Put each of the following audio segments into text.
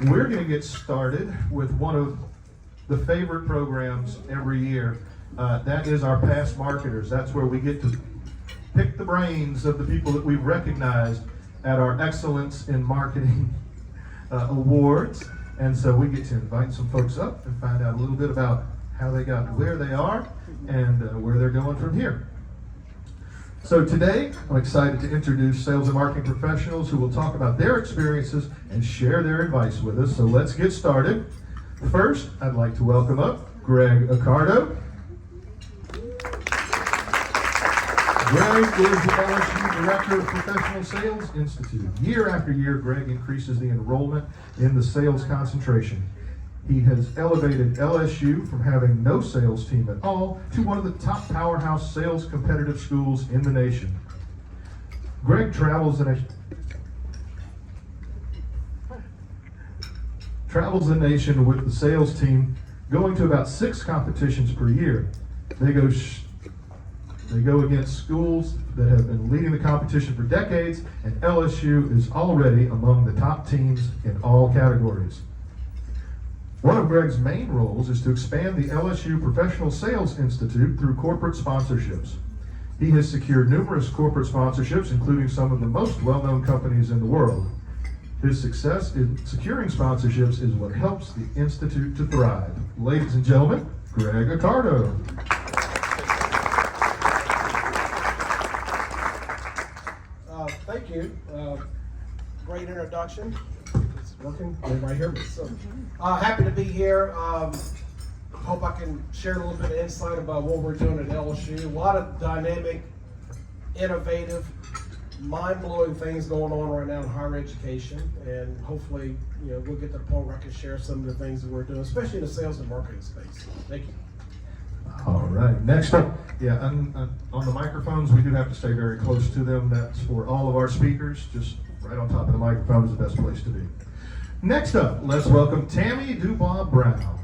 We're going to get started with one of the favorite programs every year. That is our past marketers. That's where we get to pick the brains of the people that we've recognized at our Excellence in Marketing Awards. And so we get to invite some folks up and find out a little bit about how they got to where they are and where they're going from here. So today, I'm excited to introduce sales and marketing professionals who will talk about their experiences and share their advice with us. So let's get started. First, I'd like to welcome up Greg Accardo. Greg is the LSU Director of Professional Sales Institute. Year after year, Greg increases the enrollment in the sales concentration. He has elevated LSU from having no sales team at all to one of the top powerhouse sales competitive schools in the nation. Greg travels the nation with the sales team, going to about 6 competitions per year. They go against schools that have been leading the competition for decades, and LSU is already among the top teams in all categories. One of Greg's main roles is to expand the LSU Professional Sales Institute through corporate sponsorships. He has secured numerous corporate sponsorships, including some of the most well-known companies in the world. His success in securing sponsorships is what helps the Institute to thrive. Ladies and gentlemen, Greg Accardo. Thank you. Great introduction. It's working. Everybody hear me? So, happy to be here. Hope I can share a little bit of insight about what we're doing at LSU. A lot of dynamic, innovative, mind-blowing things going on right now in higher education, and hopefully, we'll get to the point where I can share some of the things that we're doing, especially in the sales and marketing space. Thank you. All right, next up, on the microphones, we do have to stay very close to them. That's for all of our speakers. Just right on top of the microphone is the best place to be. Next up, let's welcome Tammy Dubois Brown.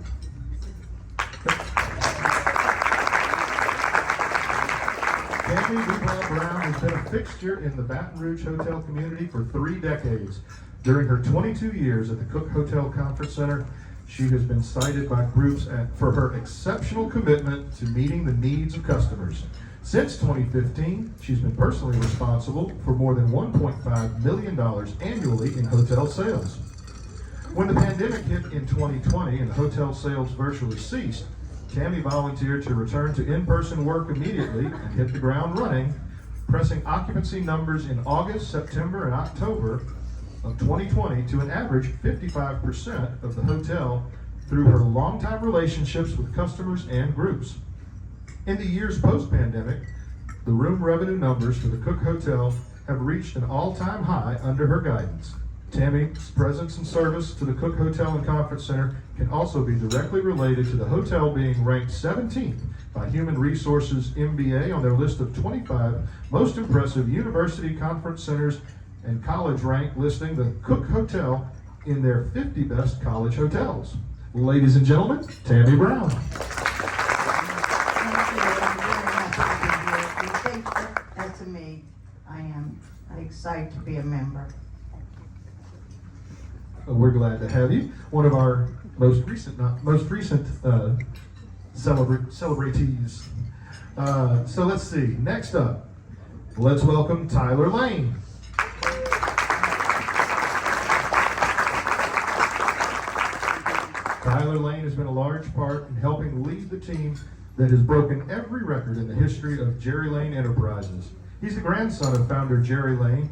Tammy Dubois Brown has been a fixture in the Baton Rouge hotel community for 3 decades. During her 22 years at the Cook Hotel Conference Center, she has been cited by groups for her exceptional commitment to meeting the needs of customers. Since 2015, she's been personally responsible for more than $1.5 million annually in hotel sales. When the pandemic hit in 2020 and hotel sales virtually ceased, Tammy volunteered to return to in-person work immediately and hit the ground running, pressing occupancy numbers in August, September, and October of 2020 to an average 55% of the hotel through her longtime relationships with customers and groups. In the years post-pandemic, the room revenue numbers for the Cook Hotel have reached an all-time high under her guidance. Tammy's presence and service to the Cook Hotel and Conference Center can also be directly related to the hotel being ranked 17th by Human Resources MBA on their list of 25 most impressive university conference centers and college rank, listing the Cook Hotel in their 50 best college hotels. Ladies and gentlemen, Tammy Brown. To me, I am excited to be a member. We're glad to have you. One of our most recent celebratees. So let's see. Next up, let's welcome Tyler Lane. Tyler Lane has been a large part in helping lead the team that has broken every record in the history of Jerry Lane Enterprises. He's the grandson of founder Jerry Lane,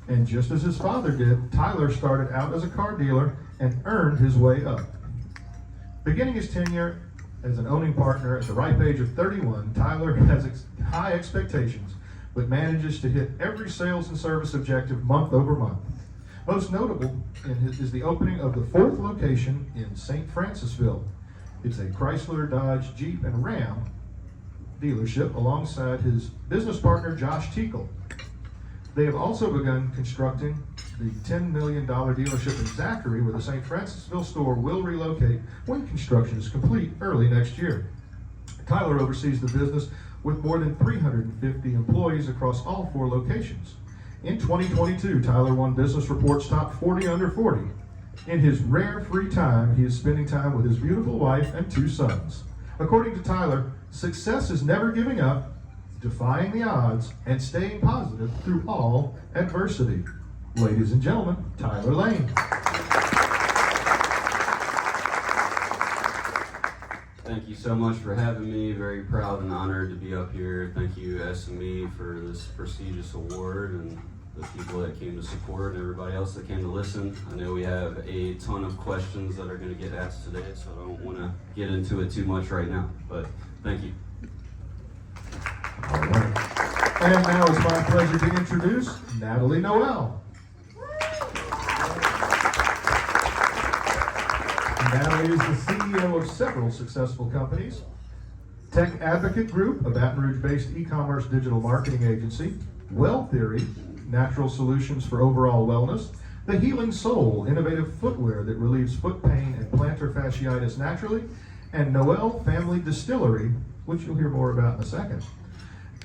and just as his father did, Tyler started out as a car dealer and earned his way up. Beginning his tenure as an owning partner at the ripe age of 31, Tyler has high expectations, but manages to hit every sales and service objective month over month. Most notable is the opening of the 4th location in St. Francisville. It's a Chrysler, Dodge, Jeep, and Ram dealership alongside his business partner, Josh Teakle. They have also begun constructing the $10 million dealership in Zachary, where the St. Francisville store will relocate when construction is complete early next year. Tyler oversees the business with more than 350 employees across all 4 locations. In 2022, Tyler won Business Report's Top 40 Under 40 In his rare free time, he is spending time with his beautiful wife and 2 sons. According to Tyler, success is never giving up, defying the odds, and staying positive through all adversity. Ladies and gentlemen, Tyler Lane. Thank you so much for having me. Very proud and honored to be up here. Thank you, SME, for this prestigious award, and the people that came to support and everybody else that came to listen. I know we have a ton of questions that are going to get asked today, so I don't want to get into it too much right now, but thank you. All right. And now it's my pleasure to introduce Natalie Noel. Natalie is the CEO of several successful companies: Tech Advocate Group, a Baton Rouge-based e-commerce digital marketing agency; Well Theory, natural solutions for overall wellness; The Healing Soul, innovative footwear that relieves foot pain and plantar fasciitis naturally; and Noel Family Distillery, which you'll hear more about in a second.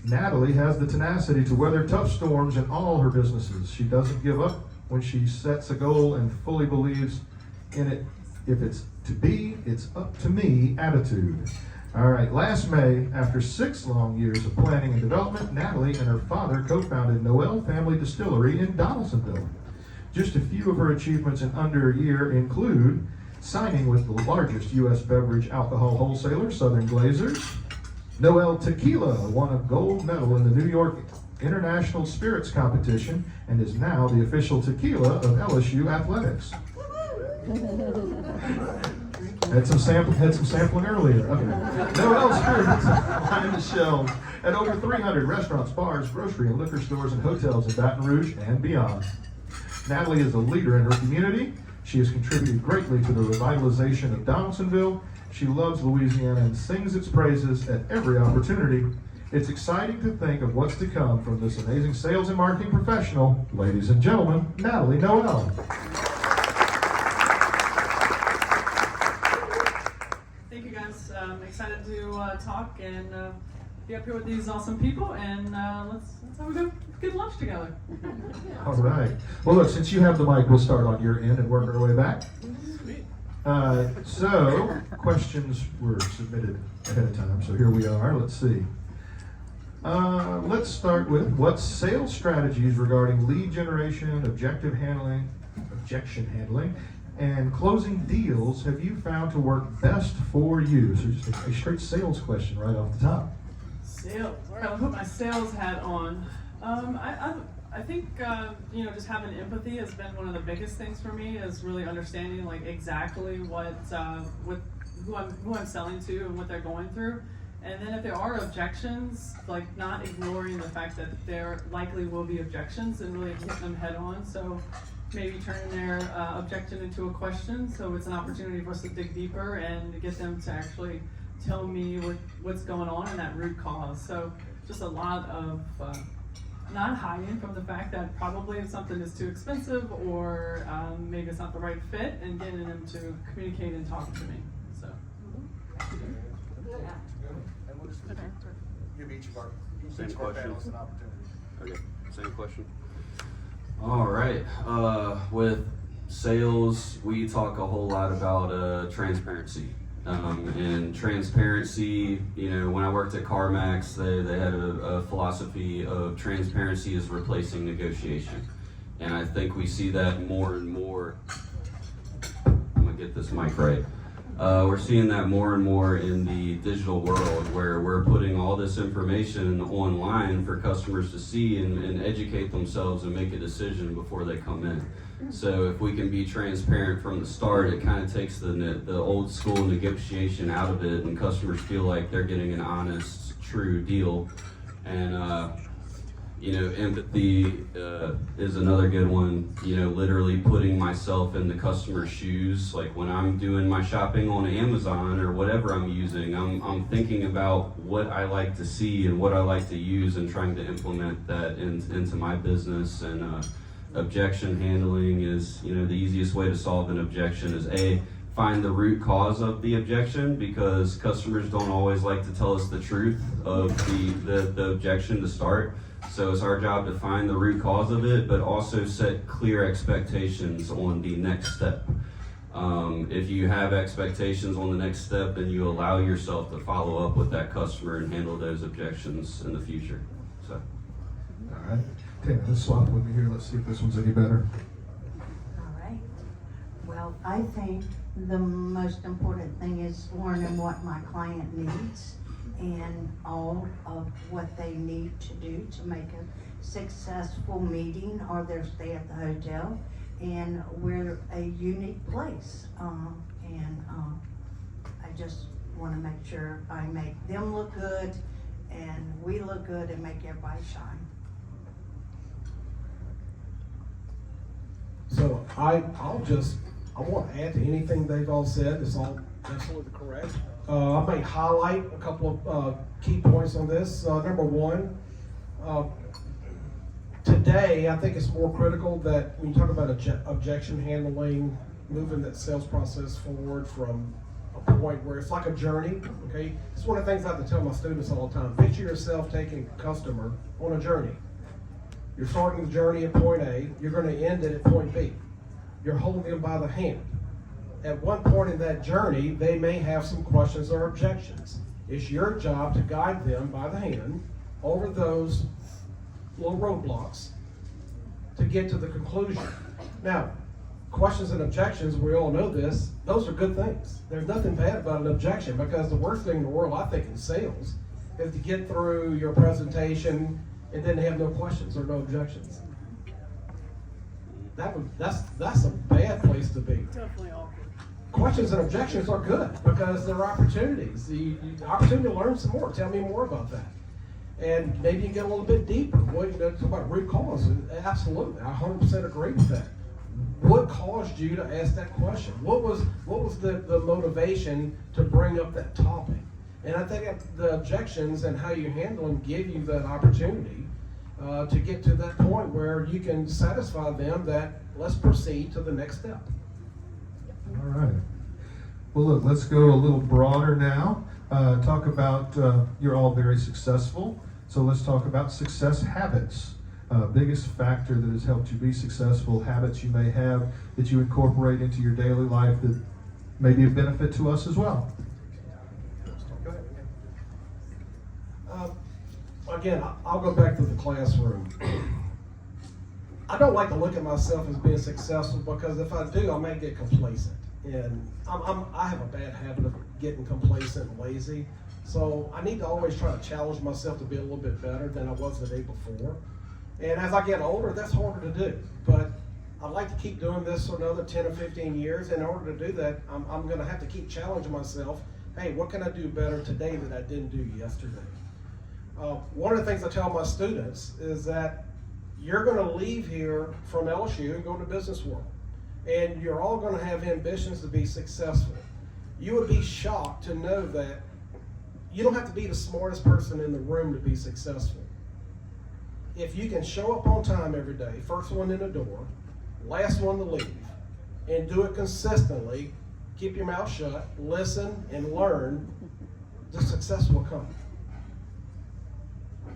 Natalie has the tenacity to weather tough storms in all her businesses. She doesn't give up when she sets a goal and fully believes in it. If it's to be, it's up to me attitude. All right, last May, after 6 long years of planning and development, Natalie and her father co-founded Noel Family Distillery in Donaldsonville. Just a few of her achievements in under a year include signing with the largest U.S. beverage alcohol wholesaler, Southern Glazers. Noel Tequila won a gold medal in the New York International Spirits Competition and is now the official tequila of LSU Athletics. Had some sampling earlier. Okay. Noel Spirits behind the shelves at over 300 restaurants, bars, grocery and liquor stores, and hotels in Baton Rouge and beyond. Natalie is a leader in her community. She has contributed greatly to the revitalization of Donaldsonville. She loves Louisiana and sings its praises at every opportunity. It's exciting to think of what's to come from this amazing sales and marketing professional. Ladies and gentlemen, Natalie Noel. Thank you guys. I'm excited to talk and be up here with these awesome people, and let's have a good lunch together. All right. Well, look, since you have the mic, we'll start on your end and work our way back. Sweet. So, questions were submitted ahead of time, so here we are. Let's see. Let's start with what sales strategies regarding lead generation, objection handling, and closing deals have you found to work best for you? So just a straight sales question right off the top. Sales. All right, I'll put my sales hat on. I think just having empathy has been one of the biggest things for me. Is really understanding like exactly who I'm selling to and what they're going through. And then if there are objections, like not ignoring the fact that there likely will be objections and really hitting them head on. So maybe turning their objection into a question, so it's an opportunity for us to dig deeper and get them to actually tell me what's going on in that root cause. So just a lot of not hiding from the fact that probably something is too expensive or maybe it's not the right fit, and getting them to communicate and talk to me. So. And we'll just give each of our Same question. panelists an opportunity. Okay, same question. All right. With sales, we talk a whole lot about transparency. And transparency, when I worked at CarMax, they had a philosophy of transparency is replacing negotiation. And I think we see that more and more. I'm gonna get this mic right. We're seeing that more and more in the digital world, where we're putting all this information online for customers to see and educate themselves and make a decision before they come in. So if we can be transparent from the start, it kind of takes the old school negotiation out of it, and customers feel like they're getting an honest, true deal. And empathy is another good one. Literally putting myself in the customer's shoes. Like when I'm doing my shopping on Amazon or whatever I'm using, I'm thinking about what I like to see and what I like to use, and trying to implement that into my business. And objection handling is, the easiest way to solve an objection is find the root cause of the objection, because customers don't always like to tell us the truth of the objection to start. So it's our job to find the root cause of it, but also set clear expectations on the next step. If you have expectations on the next step, then you allow yourself to follow up with that customer and handle those objections in the future. So, All right. Tina, let's swap with me here. Let's see if this one's any better. All right. Well, I think the most important thing is learning what my client needs and all of what they need to do to make a successful meeting or their stay at the hotel. And we're a unique place. I just want to make sure I make them look good and we look good and make everybody shine. So I want to add to anything they've all said. It's all absolutely correct. I may highlight a couple of key points on this. Number one, today I think it's more critical that when you talk about objection handling, moving that sales process forward from a point where it's like a journey. Okay, it's one of the things I have to tell my students all the time. Picture yourself taking a customer on a journey. You're starting the journey at point A, you're going to end it at point B. You're holding them by the hand. At one point in that journey, they may have some questions or objections. It's your job to guide them by the hand over those little roadblocks to get to the conclusion. Now, questions and objections, we all know this, those are good things. There's nothing bad about an objection, because the worst thing in the world, I think, in sales is to get through your presentation and then have no questions or no objections. That's a bad place to be. Definitely awkward. Questions and objections are good because they're opportunities. The opportunity to learn some more. Tell me more about that. And maybe you can get a little bit deeper. What, talk about root cause. Absolutely, I 100% agree with that. What caused you to ask that question? What was the motivation to bring up that topic? And I think that the objections and how you handle them give you that opportunity to get to that point where you can satisfy them that let's proceed to the next step. All right. Well, look, let's go a little broader now. Talk about, you're all very successful. So let's talk about success habits. Biggest factor that has helped you be successful, habits you may have that you incorporate into your daily life that may be of benefit to us as well. Go ahead. Again, I'll go back to the classroom. I don't like to look at myself as being successful because if I do, I may get complacent. And I have a bad habit of getting complacent and lazy. So I need to always try to challenge myself to be a little bit better than I was the day before. And as I get older, that's harder to do. But I'd like to keep doing this for another 10 or 15 years. In order to do that, I'm going to have to keep challenging myself. Hey, what can I do better today that I didn't do yesterday? One of the things I tell my students is that you're going to leave here from LSU and go to business world. And you're all going to have ambitions to be successful. You would be shocked to know that you don't have to be the smartest person in the room to be successful. If you can show up on time every day, first one in the door, last one to leave, and do it consistently, keep your mouth shut, listen, and learn, the success will come.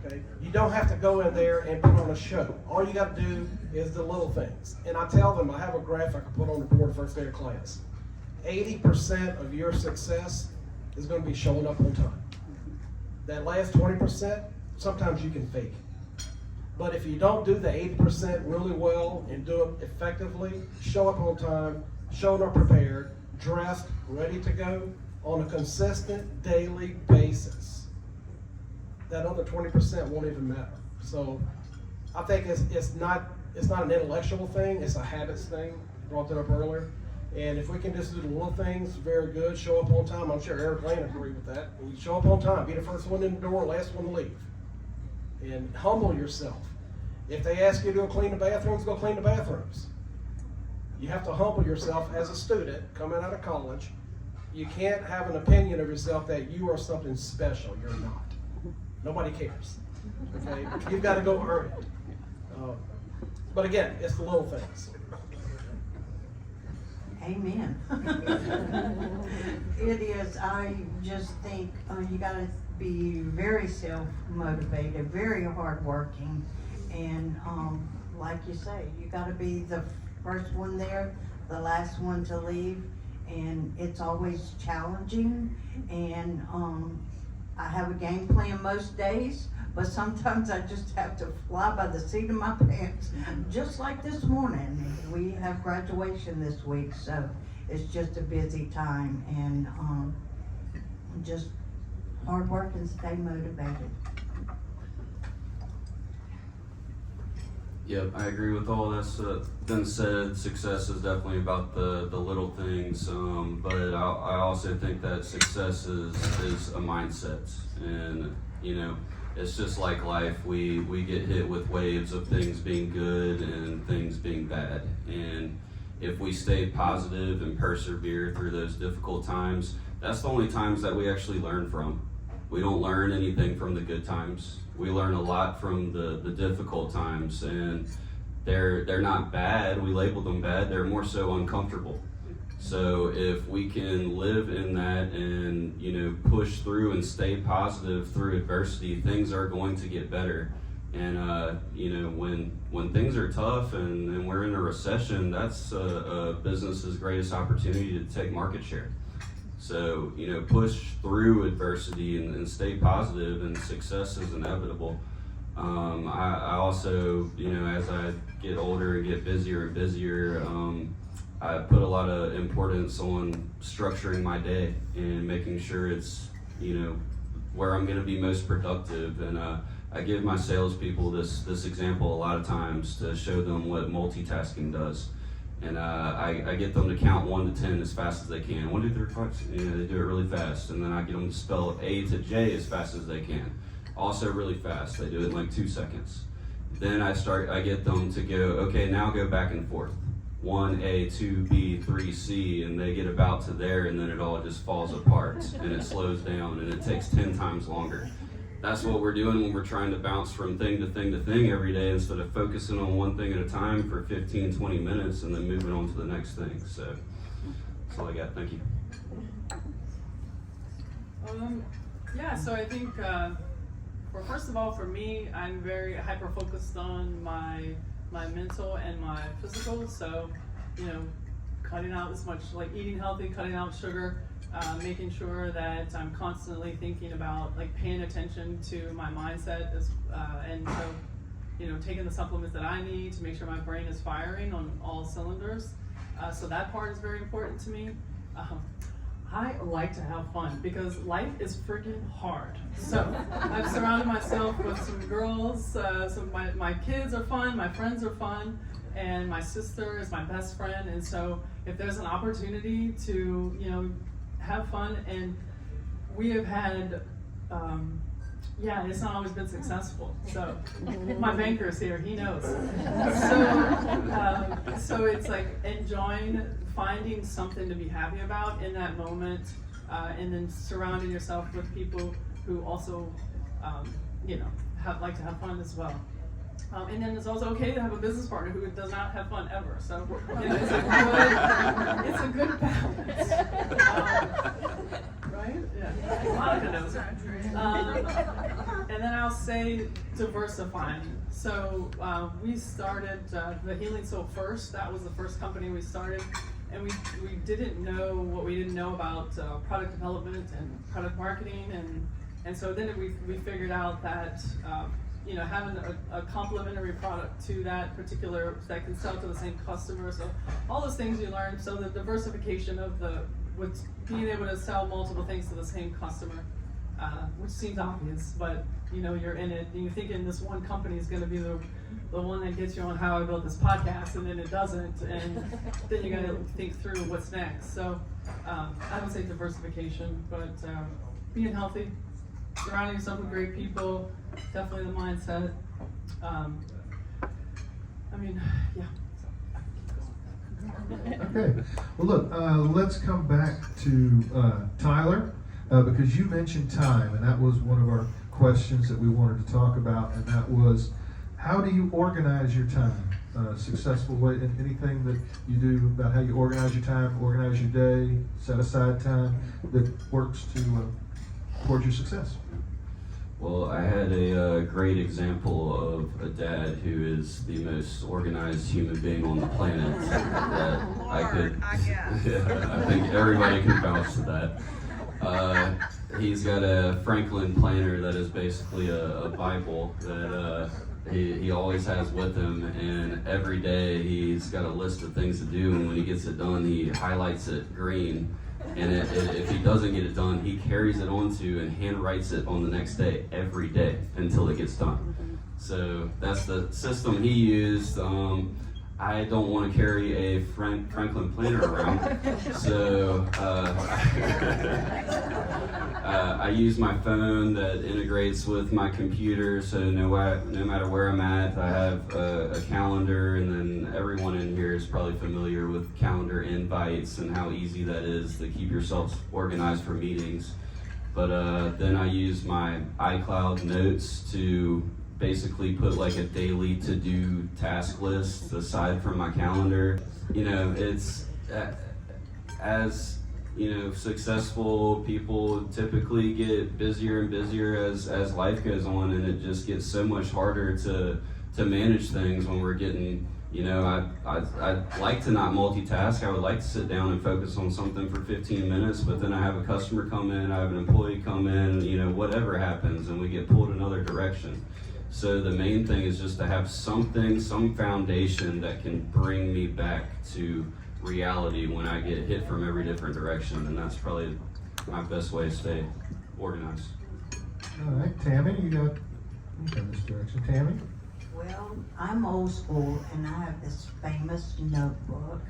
Okay? You don't have to go in there and put on a show. All you got to do is the little things. And I tell them, I have a graph I can put on the board first day of class. 80% of your success is going to be showing up on time. That last 20%, sometimes you can fake it. But if you don't do the 80% really well and do it effectively, show up on time, showing up prepared, dressed, ready to go on a consistent daily basis, that other 20% won't even matter. So I think it's not an intellectual thing, it's a habits thing. I brought that up earlier. And if we can just do the little things, very good, show up on time. I'm sure Eric Lane agree with that. And you show up on time, be the first one in the door, last one to leave. And humble yourself. If they ask you to go clean the bathrooms, go clean the bathrooms. You have to humble yourself as a student coming out of college. You can't have an opinion of yourself that you are something special. You're not. Nobody cares. Okay? You've got to go earn it. But again, it's the little things. Amen. It is, I just think you gotta be very self-motivated, very hardworking, and like you say, you gotta be the first one there, the last one to leave, and it's always challenging. And I have a game plan most days, but sometimes I just have to fly by the seat of my pants. Just like this morning, we have graduation this week, so it's just a busy time, and just hard work and stay motivated. Yep, I agree with all that's been said. Success is definitely about the little things, but I also think that success is a mindset, and you know, it's just like life. We get hit with waves of things being good and things being bad, and if we stay positive and persevere through those difficult times, that's the only times that we actually learn from. We don't learn anything from the good times. We learn a lot from the difficult times, and they're not bad. We label them bad. They're more so uncomfortable. So if we can live in that and, you know, push through and stay positive through adversity, things are going to get better. And you know, when things are tough and we're in a recession, that's a business's greatest opportunity to take market share. So, you know, push through adversity and stay positive, and success is inevitable. I also, you know, as I get older and get busier and busier, I put a lot of importance on structuring my day and making sure it's, you know, where I'm going to be most productive. And I give my salespeople this example a lot of times to show them what multitasking does. And I get them to count 1 to 10 as fast as they can. 1, 2, 3, 4, you know, they do it really fast. And then I get them to spell A to J as fast as they can. Also really fast. They do it in like 2 seconds. Then I get them to go, okay, now go back and forth. 1A, 2B, 3C, and they get about to there, and then it all just falls apart, and it slows down, and it takes 10 times longer. That's what we're doing when we're trying to bounce from thing to thing to thing every day, instead of focusing on one thing at a time for 15, 20 minutes and then moving on to the next thing. So that's all I got. Thank you. Yeah, so I think, first of all, for me, I'm very hyper-focused on my mental and my physical. So, you know, cutting out as much, like eating healthy, cutting out sugar, making sure that I'm constantly thinking about, like, paying attention to my mindset, and so, you know, taking the supplements that I need to make sure my brain is firing on all cylinders. So that part is very important to me. I like to have fun because life is freaking hard. So I've surrounded myself with some girls. So my kids are fun, my friends are fun, and my sister is my best friend. And so if there's an opportunity to, you know, have fun, and we have had, it's not always been successful. So my banker is here, he knows. So it's like enjoying finding something to be happy about in that moment, and then surrounding yourself with people who also, you know, like to have fun as well. And then it's also okay to have a business partner who does not have fun ever. So you know, it's a good balance. Right? Yeah. Monica knows. And then I'll say diversifying. So we started the Healing Soul first. That was the first company we started. And we didn't know what we didn't know about product development and product marketing. And so then we figured out that you know, having a complementary product to that particular, that can sell to the same customer. So all those things you learn. So the diversification of with being able to sell multiple things to the same customer, which seems obvious, but you know, you're in it and you're thinking this one company is going to be the one that gets you on how I built this podcast, and then it doesn't, and then you got to think through what's next. So I would say diversification, but being healthy, surrounding yourself with great people, definitely the mindset. I mean, yeah. Okay. Well, look, let's come back to Tyler, because you mentioned time, and that was one of our questions that we wanted to talk about, and that was, how do you organize your time? Successful way, and anything that you do about how you organize your time, organize your day, set aside time that works towards your success. Well, I had a great example of a dad who is the most organized human being on the planet that I could. Yeah, I think everybody can vouch to that. He's got a Franklin planner that is basically a Bible that he always has with him, and every day he's got a list of things to do, and when he gets it done, he highlights it green. And if he doesn't get it done, he carries it onto and hand writes it on the next day, every day, until it gets done. So that's the system he used. I don't want to carry a Franklin planner around, so I use my phone that integrates with my computer, so no matter where I'm at, I have a calendar, and then everyone in here is probably familiar with calendar invites and how easy that is to keep yourself organized for meetings. But then I use my iCloud notes to basically put like a daily to-do task list aside from my calendar. You know, it's as you know, successful people typically get busier and busier as life goes on, and it just gets so much harder to manage things when we're getting, you know, I'd like to not multitask. I would like to sit down and focus on something for 15 minutes, but then I have a customer come in, I have an employee come in, you know, whatever happens, and we get pulled another direction. So the main thing is just to have something, some foundation that can bring me back to reality when I get hit from every different direction, and that's probably my best way to stay organized. All right, Tammy, you got this direction. Tammy? Well, I'm old school, and I have this famous notebook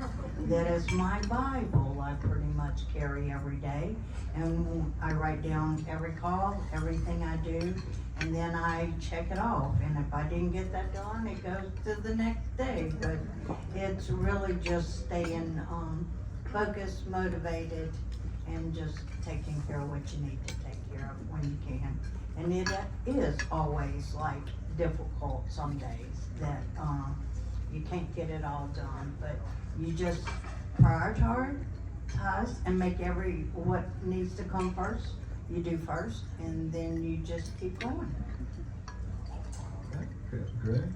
that is my Bible. I pretty much carry every day, and I write down every call, everything I do, and then I check it off. And if I didn't get that done, it goes to the next day. But it's really just staying focused, motivated, and just taking care of what you need to take care of when you can. And it is always like difficult some days that you can't get it all done, but you just prioritize and make what needs to come first, you do first, and then you just keep going. Okay, Greg?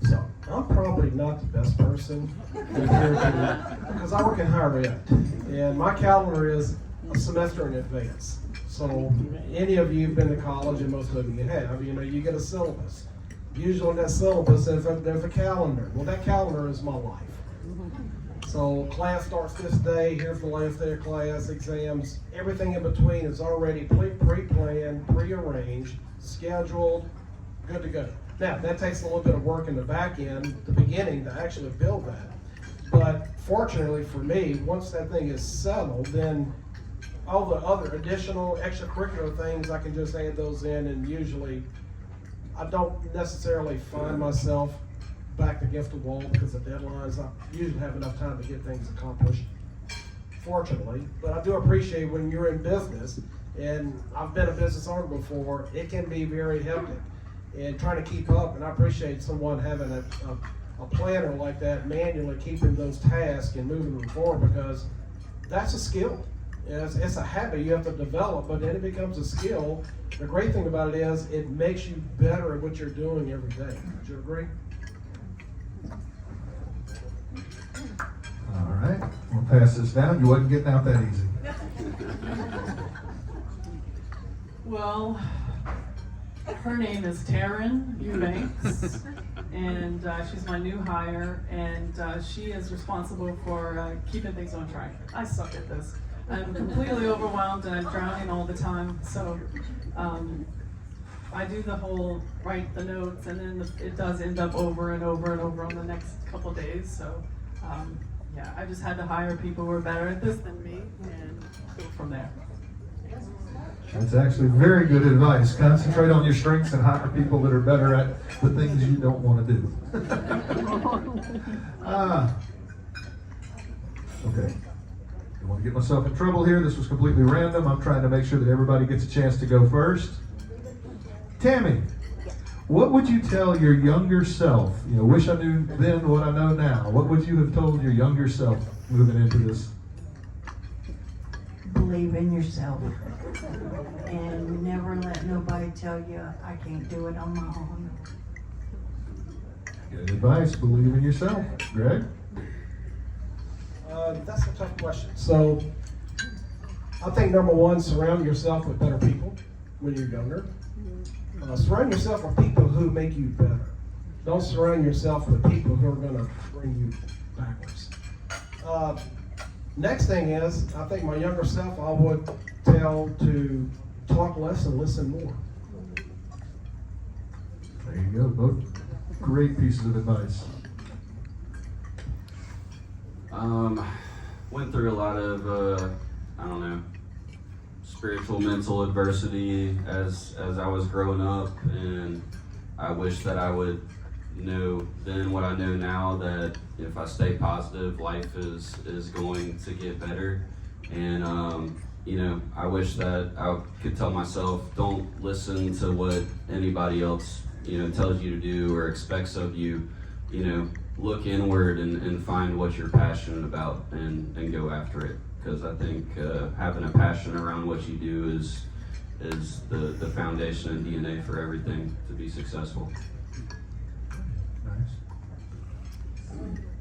So, I'm probably not the best person to be here because I work in higher ed, and my calendar is a semester in advance. So, any of you have been to college, and most of you have, you know, you get a syllabus. Usually in that syllabus, there's a calendar. Well, that calendar is my life. So, class starts this day, here's the last day of class, exams, everything in between is already pre-planned, pre-arranged, scheduled, good to go. Now, that takes a little bit of work in the back end, the beginning, to actually build that. But fortunately for me, once that thing is settled, then all the other additional extracurricular things, I can just add those in, and usually I don't necessarily find myself backed against the wall because of deadlines. I usually have enough time to get things accomplished, fortunately. But I do appreciate when you're in business, and I've been a business owner before, it can be very hectic and trying to keep up, and I appreciate someone having a planner like that, manually keeping those tasks and moving them forward, because that's a skill. It's a habit you have to develop, but then it becomes a skill. The great thing about it is it makes you better at what you're doing every day. Would you agree? All right, we'll pass this down. You wasn't getting out that easy. Well, her name is Taryn Eubanks, and she's my new hire, and she is responsible for keeping things on track. I suck at this. I'm completely overwhelmed and I'm drowning all the time, so I do the whole write the notes, and then it does end up over and over and over on the next couple days, so yeah, I just had to hire people who are better at this than me and go from there. That's actually very good advice. Concentrate on your strengths and hire people that are better at the things you don't want to do. Okay. I don't want to get myself in trouble here. This was completely random. I'm trying to make sure that everybody gets a chance to go first. Tammy, what would you tell your younger self? You know, wish I knew then what I know now. What would you have told your younger self moving into this? believe in yourself. And never let nobody tell you I can't do it on my own. Good advice. Believe in yourself. Greg? That's a tough question. So, I think number one, surround yourself with better people when you're younger. Surround yourself with people who make you better. Don't surround yourself with people who are going to bring you backwards. Next thing is, I think my younger self, I would tell to talk less and listen more. There you go. Both great pieces of advice. Went through a lot of, I don't know, spiritual, mental adversity as I was growing up, and I wish that I would know then what I know now, that if I stay positive, life is going to get better. And you know, I wish that I could tell myself, don't listen to what anybody else, you know, tells you to do or expects of you. You know, look inward and find what you're passionate about and go after it. Because I think having a passion around what you do is the foundation and DNA for everything to be successful. Nice.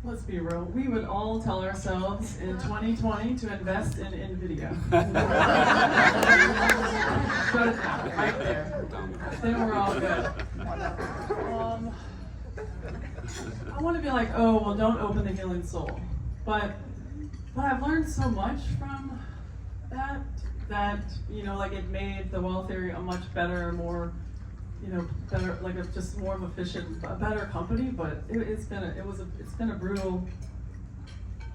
Let's be real. We would all tell ourselves in 2020 to invest in NVIDIA. Shut it down right there. Then we're all good. I want to be like, oh, well, don't open the Healing Soul. But I've learned so much from that, you know, like it made the well theory a much better, more, you know, better, like a just more of efficient, a better company. But it's been a brutal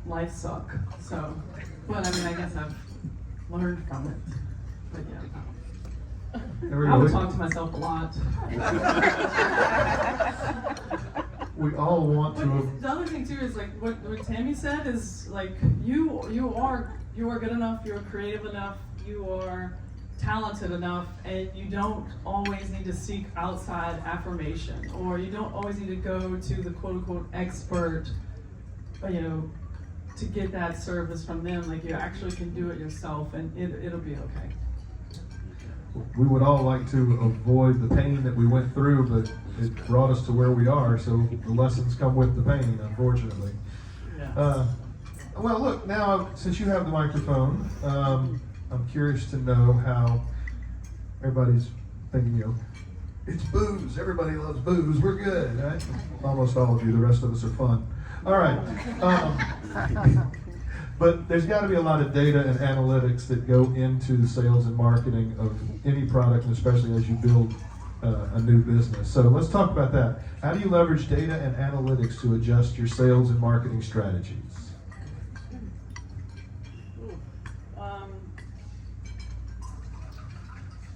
life suck. So, but I mean, I guess I've learned from it. But yeah, I would talk to myself a lot. We all want to. The other thing too is like what Tammy said is like you are good enough, you're creative enough, you are talented enough, and you don't always need to seek outside affirmation, or you don't always need to go to the quote unquote expert, you know, to get that service from them. Like you actually can do it yourself, and it'll be okay. We would all like to avoid the pain that we went through, but it brought us to where we are, so the lessons come with the pain, unfortunately. Yeah. Well, look, now, since you have the microphone, I'm curious to know how everybody's thinking, you know, it's booze, everybody loves booze, we're good, right? Almost all of you, the rest of us are fun. All right. But there's got to be a lot of data and analytics that go into the sales and marketing of any product, and especially as you build a new business. So let's talk about that. How do you leverage data and analytics to adjust your sales and marketing strategies?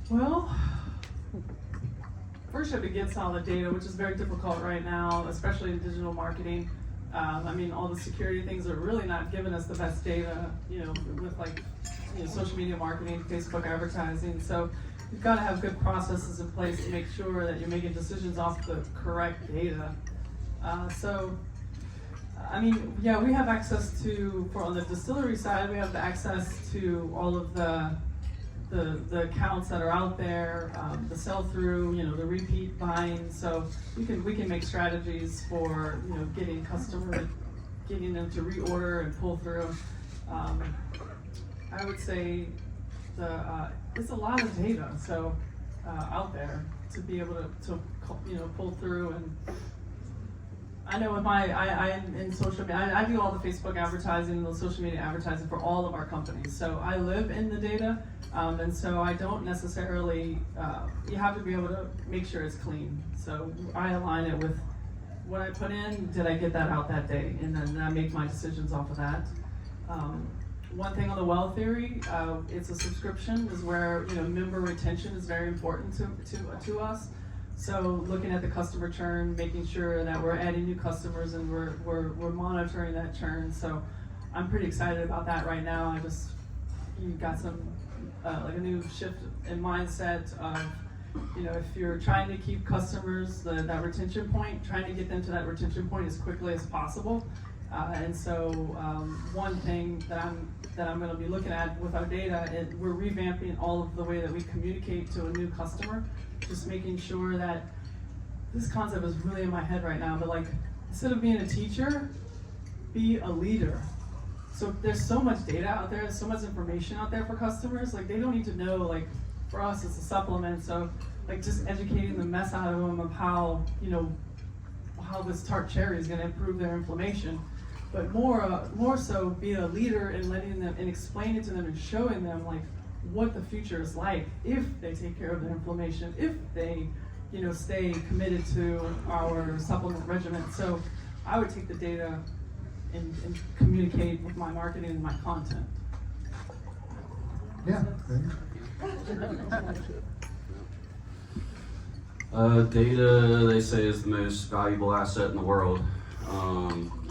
Well, first you have to get solid data, which is very difficult right now, especially in digital marketing. I mean, all the security things are really not giving us the best data, you know, with like, you know, social media marketing, Facebook advertising. So you've got to have good processes in place to make sure that you're making decisions off the correct data. So, I mean, yeah, we have access to, on the distillery side, we have the access to all of the accounts that are out there, the sell-through, you know, the repeat buying. So we can make strategies for, you know, getting them to reorder and pull through. I would say it's a lot of data so out there to be able to you know, pull through. And I know with I'm in social media, I do all the Facebook advertising and the social media advertising for all of our companies. So I live in the data. And so I don't necessarily, you have to be able to make sure it's clean. So I align it with what I put in, did I get that out that day? And then I make my decisions off of that. One thing on the well theory, it's a subscription, is where, you know, member retention is very important to us. So looking at the customer churn, making sure that we're adding new customers and we're monitoring that churn. So I'm pretty excited about that right now. You got some like a new shift in mindset of, you know, if you're trying to keep customers, that retention point, trying to get them to that retention point as quickly as possible. And so one thing that I'm going to be looking at with our data is we're revamping all of the way that we communicate to a new customer, just making sure that this concept is really in my head right now, but like instead of being a teacher, be a leader. So there's so much data out there, so much information out there for customers, like they don't need to know, like for us it's a supplement, so like just educating the mess out of them of how, you know, how this tart cherry is going to improve their inflammation. But more so be a leader in letting them and explaining to them and showing them like what the future is like if they take care of their inflammation, if they, you know, stay committed to our supplement regimen. So I would take the data and communicate with my marketing and my content. Yeah. Data, they say, is the most valuable asset in the world.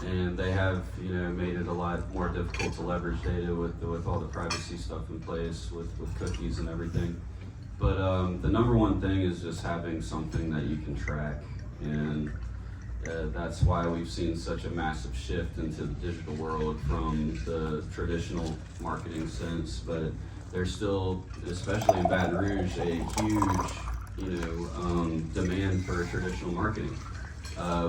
And they have, you know, made it a lot more difficult to leverage data with all the privacy stuff in place, with cookies and everything. But the number one thing is just having something that you can track, and that's why we've seen such a massive shift into the digital world from the traditional marketing sense. But there's still, especially in Baton Rouge, a huge, you know, demand for traditional marketing.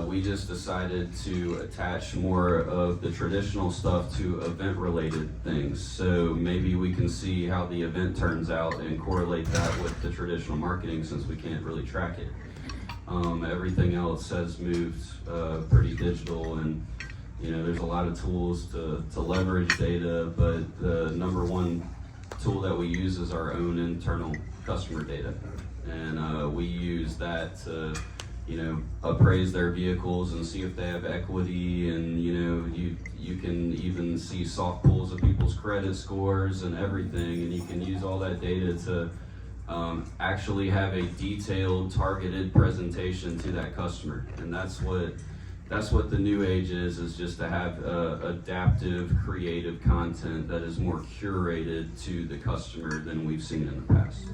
We just decided to attach more of the traditional stuff to event-related things. So maybe we can see how the event turns out and correlate that with the traditional marketing, since we can't really track it. Everything else has moved pretty digital, and you know, there's a lot of tools to leverage data, but the number one tool that we use is our own internal customer data. And we use that to, you know, appraise their vehicles and see if they have equity, and you know, you can even see soft pulls of people's credit scores and everything, and you can use all that data to actually have a detailed, targeted presentation to that customer. And that's what the new age is just to have adaptive, creative content that is more curated to the customer than we've seen in the past.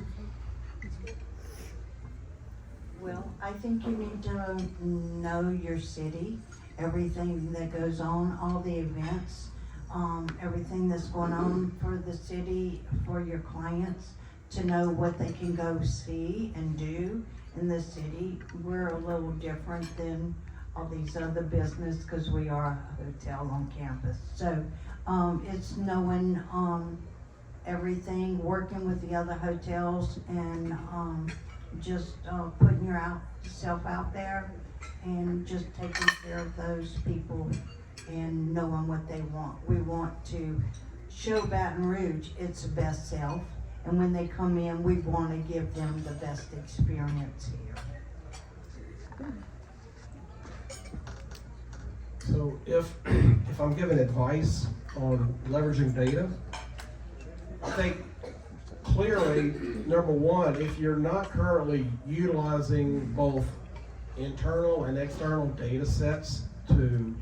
Well, I think you need to know your city, everything that goes on, all the events, everything that's going on for the city, for your clients, to know what they can go see and do in the city. We're a little different than all these other businesses because we are a hotel on campus. So it's knowing everything, working with the other hotels, and just putting yourself out there and just taking care of those people and knowing what they want. We want to show Baton Rouge its best self, and when they come in, we want to give them the best experience here. So if I'm giving advice on leveraging data, I think clearly, number one, if you're not currently utilizing both internal and external data sets to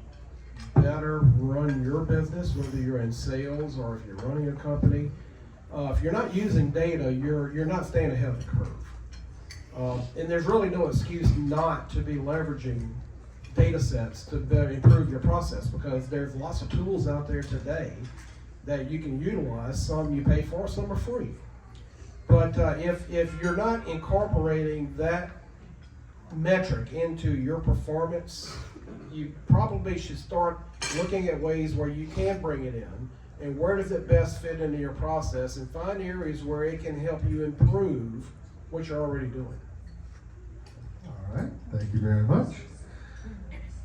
better run your business, whether you're in sales or if you're running a company, if you're not using data, you're not staying ahead of the curve. And there's really no excuse not to be leveraging data sets to better improve your process, because there's lots of tools out there today that you can utilize. Some you pay for, some are free. But if you're not incorporating that metric into your performance, you probably should start looking at ways where you can bring it in, and where does it best fit into your process, and find areas where it can help you improve what you're already doing. All right, thank you very much.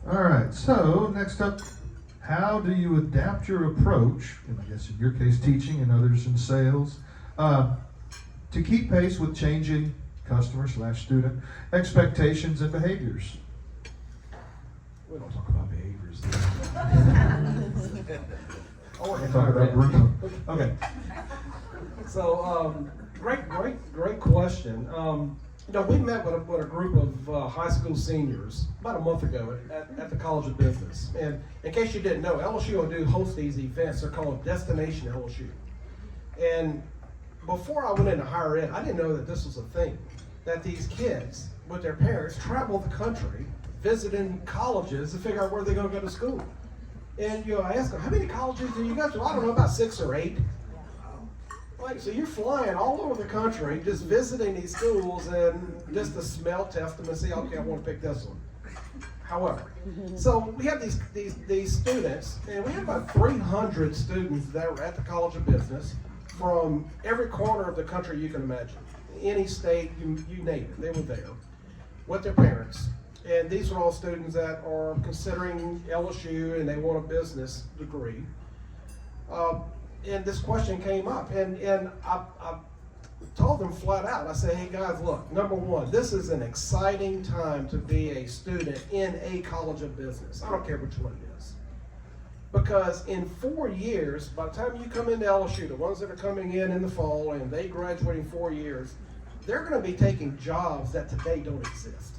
All right, so next up, how do you adapt your approach, and I guess in your case teaching and others in sales, to keep pace with changing customer/student expectations and behaviors? We don't talk about behaviors. We'll talk about Bruno. Okay. So, great question. You know, we met with a group of high school seniors about a month ago at the College of Business. And in case you didn't know, LSU will host these events. They're called Destination LSU. And before I went into higher ed, I didn't know that this was a thing, that these kids with their parents travel the country visiting colleges to figure out where they're going to go to school. And I ask them, how many colleges do you go to? I don't know, about 6 or 8. Like, so you're flying all over the country, just visiting these schools and just to smell test them and see, okay, I want to pick this one. However, so we have these students, and we have about 300 students that are at the College of Business from every corner of the country you can imagine. Any state, you name it, they were there with their parents. And these are all students that are considering LSU and they want a business degree. And this question came up, and I told them flat out, I said, hey guys, look, number one, this is an exciting time to be a student in a College of Business. I don't care which one it is. Because in 4 years, by the time you come into LSU, the ones that are coming in the fall and they graduate in 4 years, they're going to be taking jobs that today don't exist.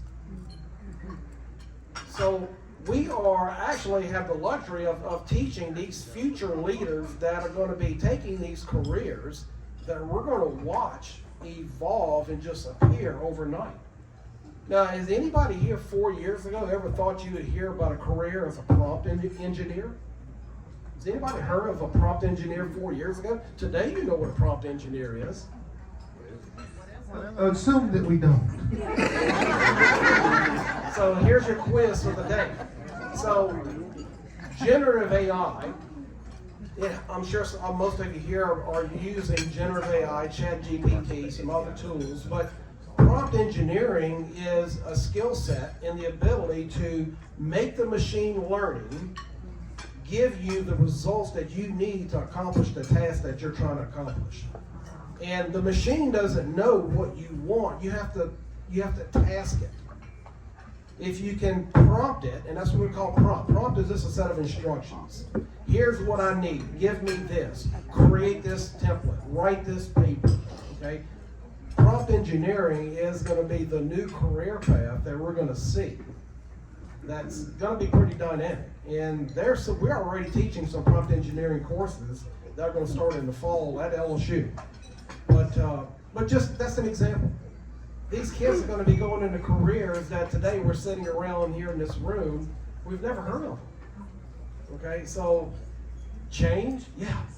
So we actually have the luxury of teaching these future leaders that are going to be taking these careers that we're going to watch evolve and just appear overnight. Now, has anybody here 4 years ago ever thought you would hear about a career as a prompt engineer? Has anybody heard of a prompt engineer 4 years ago? Today you know what a prompt engineer is. Assume that we don't. So here's your quiz for the day. So generative AI, I'm sure most of you here are using generative AI, ChatGPT, some other tools, but prompt engineering is a skill set and the ability to make the machine learning give you the results that you need to accomplish the task that you're trying to accomplish. And the machine doesn't know what you want. You have to task it. If you can prompt it, and that's what we call prompt. Prompt is just a set of instructions. Here's what I need. Give me this. Create this template. Write this paper. Okay? Prompt engineering is going to be the new career path that we're going to see. That's going to be pretty dynamic. And we're already teaching some prompt engineering courses that are going to start in the fall at LSU. But just that's an example. These kids are going to be going into careers that today we're sitting around here in this room, we've never heard of them. Okay, so change,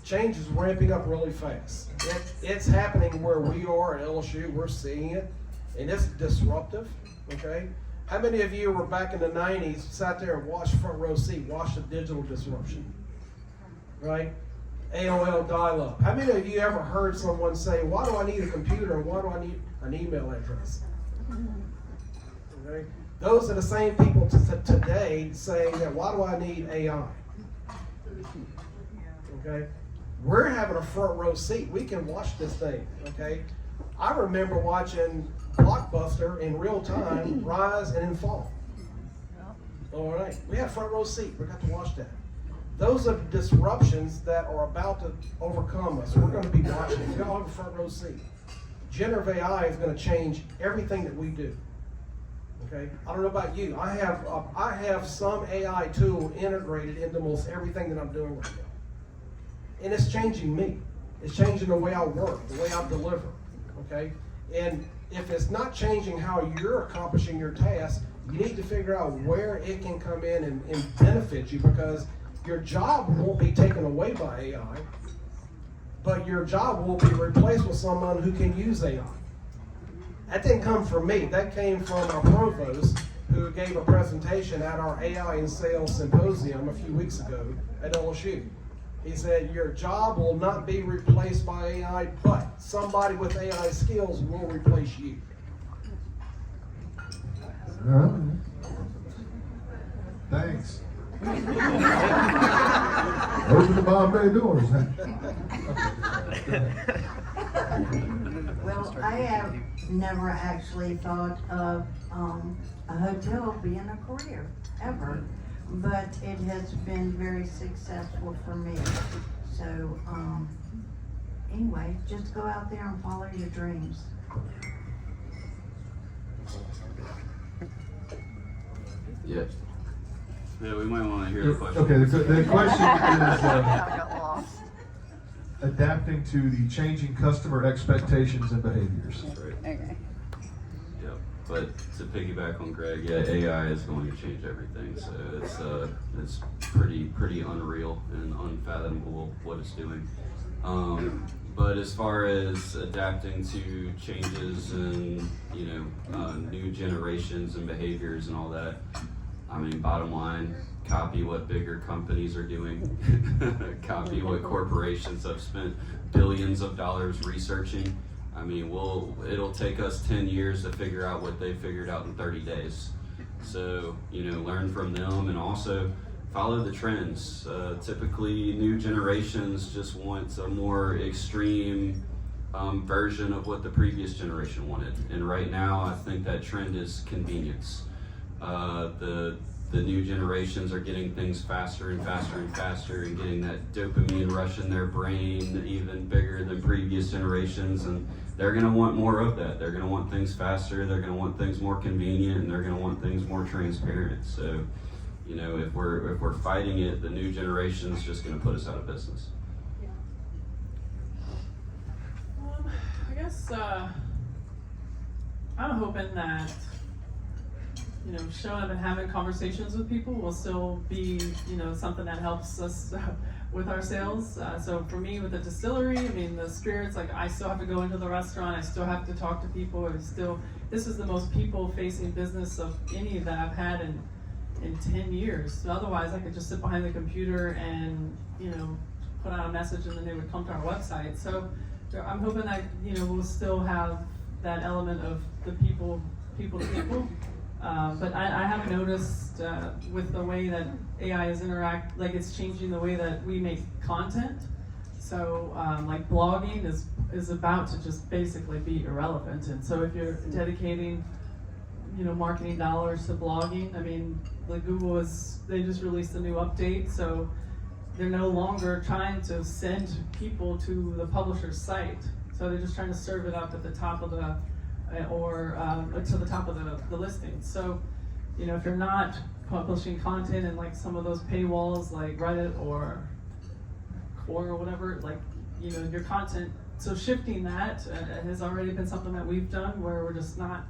change is ramping up really fast. It's happening where we are at LSU, we're seeing it, and it's disruptive, okay? How many of you were back in the 90s, sat there and watched front row seat, watched the digital disruption, right? AOL dial-up. How many of you ever heard someone say, why do I need a computer and why do I need an email address? Okay? Those are the same people today saying that, why do I need AI? Okay? We're having a front row seat. We can watch this thing, okay? I remember watching Blockbuster in real time rise and then fall. All right, we had front row seat. We got to watch that. Those are disruptions that are about to overcome us. We're going to be watching. We all have a front row seat. Generative AI is going to change everything that we do. Okay, I don't know about you. I have some AI tool integrated into most everything that I'm doing right now, and it's changing me. It's changing the way I work, the way I deliver. Okay, and if it's not changing how you're accomplishing your task, you need to figure out where it can come in and benefit you, because your job won't be taken away by AI, but your job will be replaced with someone who can use AI. That didn't come from me. That came from our provost, who gave a presentation at our AI and Sales Symposium a few weeks ago at LSU. He said, your job will not be replaced by AI, but somebody with AI skills will replace you. Thanks. Open the Bombay doors. Well, I have never actually thought of a hotel being a career, ever. But it has been very successful for me. So, anyway, just go out there and follow your dreams. Yeah. Yeah, we might want to hear the question. Okay, the question is adapting to the changing customer expectations and behaviors. That's right. Okay. Yep. but to piggyback on Greg, yeah, AI is going to change everything. So it's pretty unreal and unfathomable what it's doing. But as far as adapting to changes and new generations and behaviors and all that, I mean, bottom line, copy what bigger companies are doing, copy what corporations have spent billions of dollars researching. I mean, it'll take us 10 years to figure out what they figured out in 30 days. So, learn from them and also follow the trends. Typically, new generations just want a more extreme version of what the previous generation wanted. And right now, I think that trend is convenience. The new generations are getting things faster and faster and faster and getting that dopamine rush in their brain even bigger than previous generations, and they're going to want more of that. They're going to want things faster, they're going to want things more convenient, and they're going to want things more transparent. So, if we're fighting it, the new generation is just going to put us out of business. I guess I'm hoping that showing up and having conversations with people will still be, something that helps us with our sales. So for me, with the distillery, I mean, the spirits, like I still have to go into the restaurant, I still have to talk to people, this is the most people-facing business of any that I've had in 10 years. So otherwise, I could just sit behind the computer and, put out a message and then they would come to our website. So I'm hoping that, we'll still have that element of the people to people. But I have noticed with the way that AI is it's changing the way that we make content. So like blogging is about to just basically be irrelevant. And so if you're dedicating, marketing dollars to blogging, I mean, like they just released a new update. So they're no longer trying to send people to the publisher's site. So they're just trying to serve it up at the top of the to the top of the listing. So, if you're not publishing content in like some of those paywalls like Reddit or whatever, your content, so shifting that has already been something that we've done where we're just not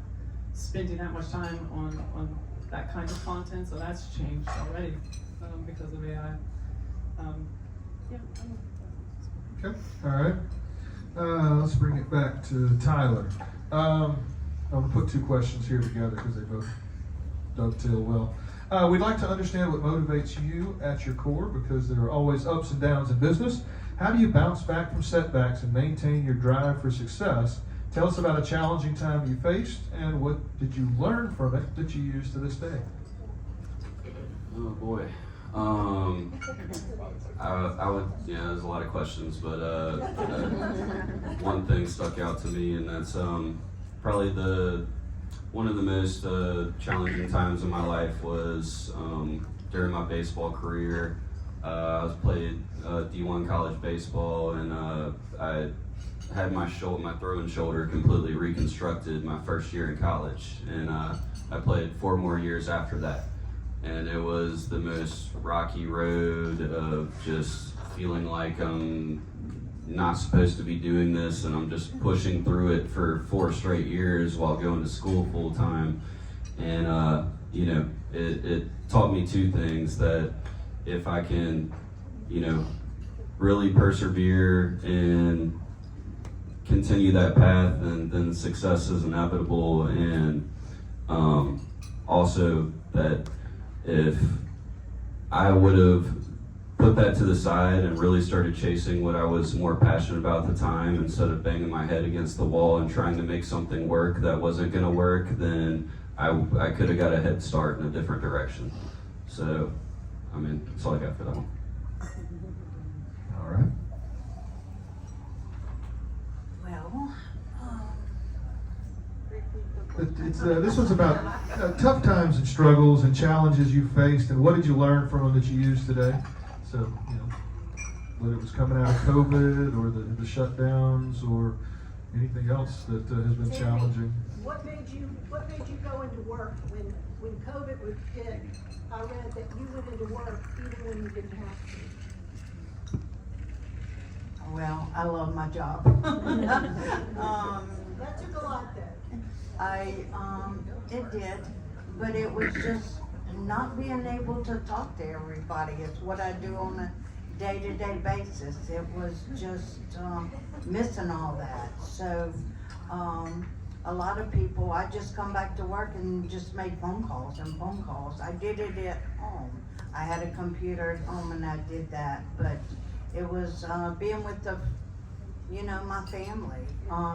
spending that much time on that kind of content. So that's changed already because of AI. Okay, all right. Let's bring it back to Tyler. I'm going to put two questions here together because they both dovetail well. We'd like to understand what motivates you at your core, because there are always ups and downs in business. How do you bounce back from setbacks and maintain your drive for success? Tell us about a challenging time you faced, and what did you learn from it that you use to this day? Oh boy. I would, there's a lot of questions, but one thing stuck out to me, and that's probably one of the most challenging times in my life was during my baseball career. I played D1 college baseball, and I had my throw and shoulder completely reconstructed my first year in college, and I played 4 more years after that. And it was the most rocky road of just feeling like I'm not supposed to be doing this, and I'm just pushing through it for 4 straight years while going to school full time. And it taught me 2 things: that if I can, really persevere and continue that path, then success is inevitable. And also that if I would have put that to the side and really started chasing what I was more passionate about at the time, instead of banging my head against the wall and trying to make something work that wasn't going to work, then I could have got a head start in a different direction. So, I mean, that's all I got for that one. All right. Well, This one's about tough times and struggles and challenges you faced, and what did you learn from them that you use today? So, whether it was coming out of COVID or the shutdowns or anything else that has been challenging. What made you go into work when COVID was hit? I read that you went into work even when you didn't have to. well, I love my job. That took a lot then. It did, but it was just not being able to talk to everybody. It's what I do on a day-to-day basis. It was just, missing all that. So, a lot of people, I just come back to work and just made phone calls and phone calls. I did it at home. I had a computer at home and I did that, but it was, being with the, my family.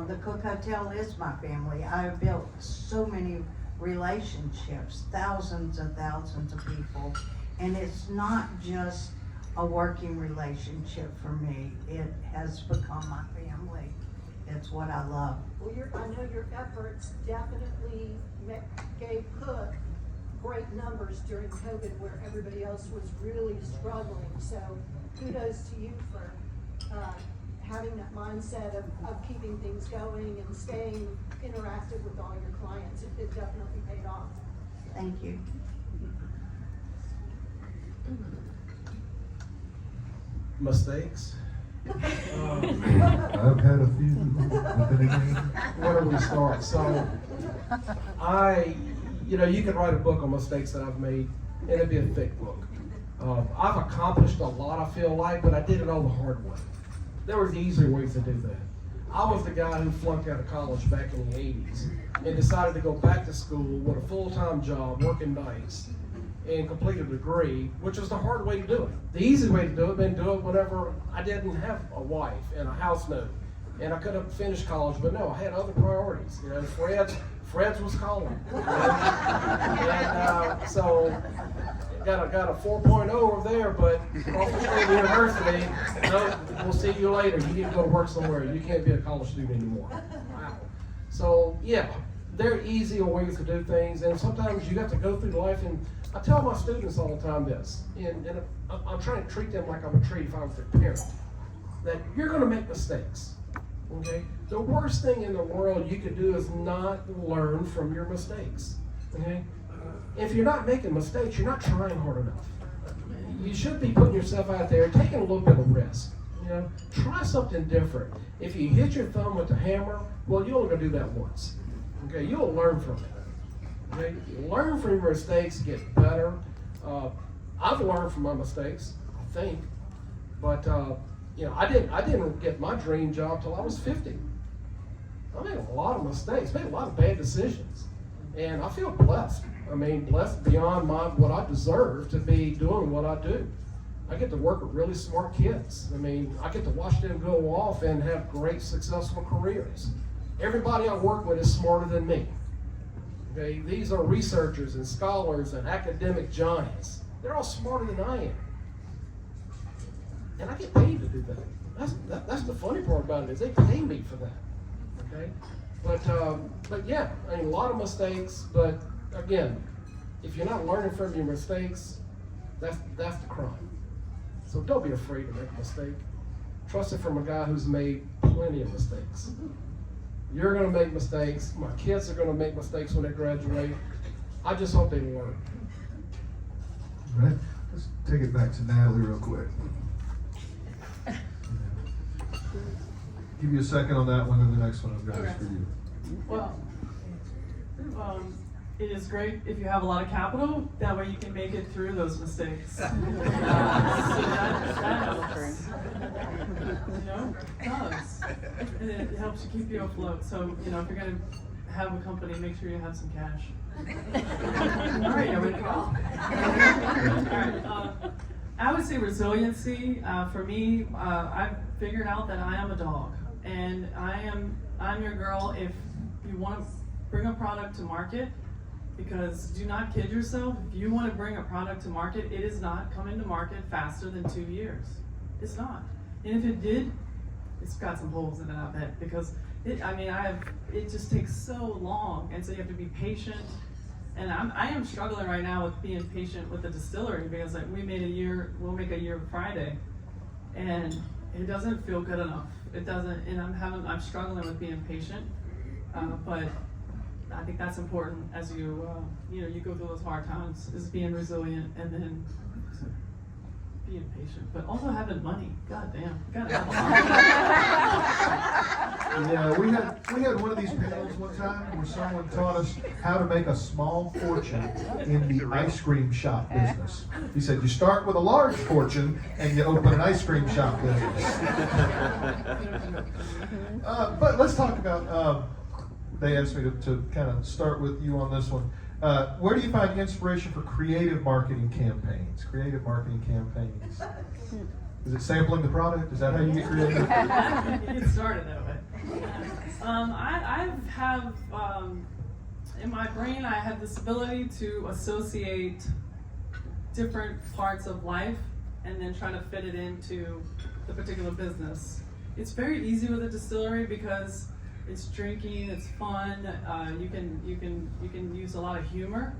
The Cook Hotel is my family. I've built so many relationships, thousands and thousands of people, and it's not just a working relationship for me. It has become my family. It's what I love. Well, I know your efforts definitely gave Cook great numbers during COVID where everybody else was really struggling. So kudos to you for having that mindset of keeping things going and staying interactive with all your clients. It definitely paid off. Thank you. Mistakes. I've had a few, but then again, Where do we start? So, you could write a book on mistakes that I've made, and it'd be a thick book. I've accomplished a lot, I feel like, but I did it all the hard way. There was easier ways to do that. I was the guy who flunked out of college back in the 80s and decided to go back to school with a full-time job, working nights, and complete a degree, which was the hard way to do it. The easy way to do it, then do it whenever I didn't have a wife and a house note. And I could have finished college, but no, I had other priorities. Fred's was calling. So got a 4.0 over there, but off the street university, no, we'll see you later. You need to go to work somewhere. You can't be a college student anymore. Wow. So yeah, there are easier ways to do things, and sometimes you have to go through life. And I tell my students all the time this, and I'm trying to treat them like I would treat if I was their parent, that you're going to make mistakes. Okay? The worst thing in the world you could do is not learn from your mistakes. Okay? If you're not making mistakes, you're not trying hard enough. You should be putting yourself out there, taking a little bit of risk. Try something different. If you hit your thumb with the hammer, well, you're only going to do that once. Okay? You'll learn from it. Okay? Learn from your mistakes, get better. I've learned from my mistakes, I think, but I didn't get my dream job till I was 50. I made a lot of mistakes, made a lot of bad decisions, and I feel blessed. Blessed beyond what I deserve to be doing what I do. I get to work with really smart kids. I get to watch them go off and have great, successful careers. Everybody I work with is smarter than me. Okay, these are researchers and scholars and academic giants. They're all smarter than I am. And I get paid to do that. That's the funny part about it, is they pay me for that. Okay? But yeah, a lot of mistakes, but again, if you're not learning from your mistakes, that's the crime. So don't be afraid to make a mistake. Trust it from a guy who's made plenty of mistakes. You're going to make mistakes. My kids are going to make mistakes when they graduate. I just hope they learn. all right, let's take it back to Natalie real quick. Give you a second on that one, and the next one I've got is for you. Well, it is great if you have a lot of capital. That way you can make it through those mistakes. So that helps. It does. And it helps you keep you afloat. So, if you're going to have a company, make sure you have some cash. All right, are we ready to go? All right. I would say resiliency. For me, I've figured out that I am a dog, and I'm your girl if you want to bring a product to market. Because do not kid yourself, if you want to bring a product to market, it is not coming to market faster than 2 years. It's not. And if it did, it's got some holes in it, I bet, because it just takes so long, and so you have to be patient. And I am struggling right now with being patient with the distillery, because we'll make a year Friday, and it doesn't feel good enough. It doesn't, and I'm struggling with being patient, but I think that's important as you go through those hard times, is being resilient and then being patient, but also having money. God damn, you gotta have a lot. Yeah, we had one of these panels one time where someone taught us how to make a small fortune in the ice cream shop business. He said you start with a large fortune and you open an ice cream shop business. But let's talk about. They asked me to kind of start with you on this one. Where do you find inspiration for creative marketing campaigns? Creative marketing campaigns. Is it sampling the product? Is that how you get creative? It started that way. I have, in my brain, I have this ability to associate different parts of life and then try to fit it into the particular business. It's very easy with a distillery because it's drinking, it's fun, you can use a lot of humor,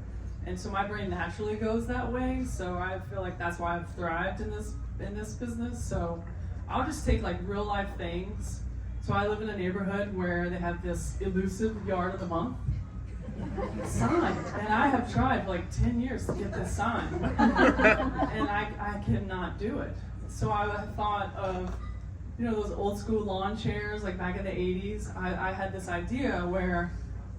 and so my brain naturally goes that way. So I feel like that's why I've thrived in this business. So I'll just take like real life things. So I live in a neighborhood where they have this elusive yard of the month sign, and I have tried for like 10 years to get this sign, and I cannot do it. So I thought of, you know, those old school lawn chairs, like back in the 80s. I had this idea where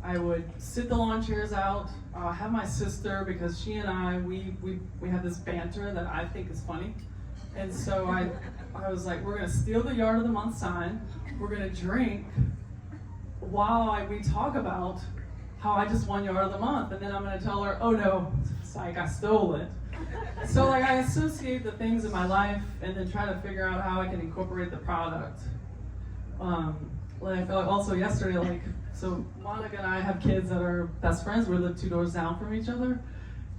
I would sit the lawn chairs out, have my sister, because she and I, we have this banter that I think is funny. And so I was like, we're gonna steal the yard of the month sign, we're gonna drink while we talk about how I just won yard of the month, and then I'm gonna tell her, oh no, psych, I stole it. So like I associate the things in my life and then try to figure out how I can incorporate the product. Like also yesterday, like, so Monica and I have kids that are best friends. We live 2 doors down from each other.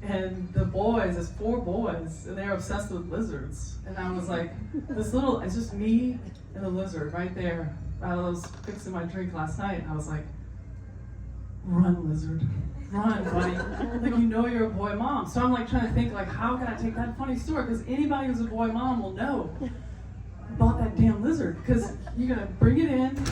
And the boys, there's 4 boys, and they're obsessed with lizards. And I was like, it's just me and the lizard right there. I was fixing my drink last night, and I was like, run, lizard. Run, buddy. Like, you know you're a boy mom. So I'm like trying to think, like, how can I take that funny story? Because anybody who's a boy mom will know about that damn lizard. Because you're going to bring it in,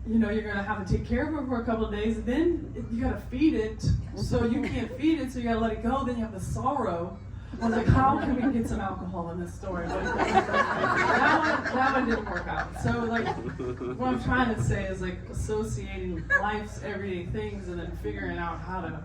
you know, you're going to have to take care of it for a couple of days, and then you got to feed it. So you can't feed it, so you got to let it go. Then you have the sorrow. I was like, how can we get some alcohol in this story? But that one didn't work out. So, like, what I'm trying to say is, like, associating life's everyday things and then figuring out how to,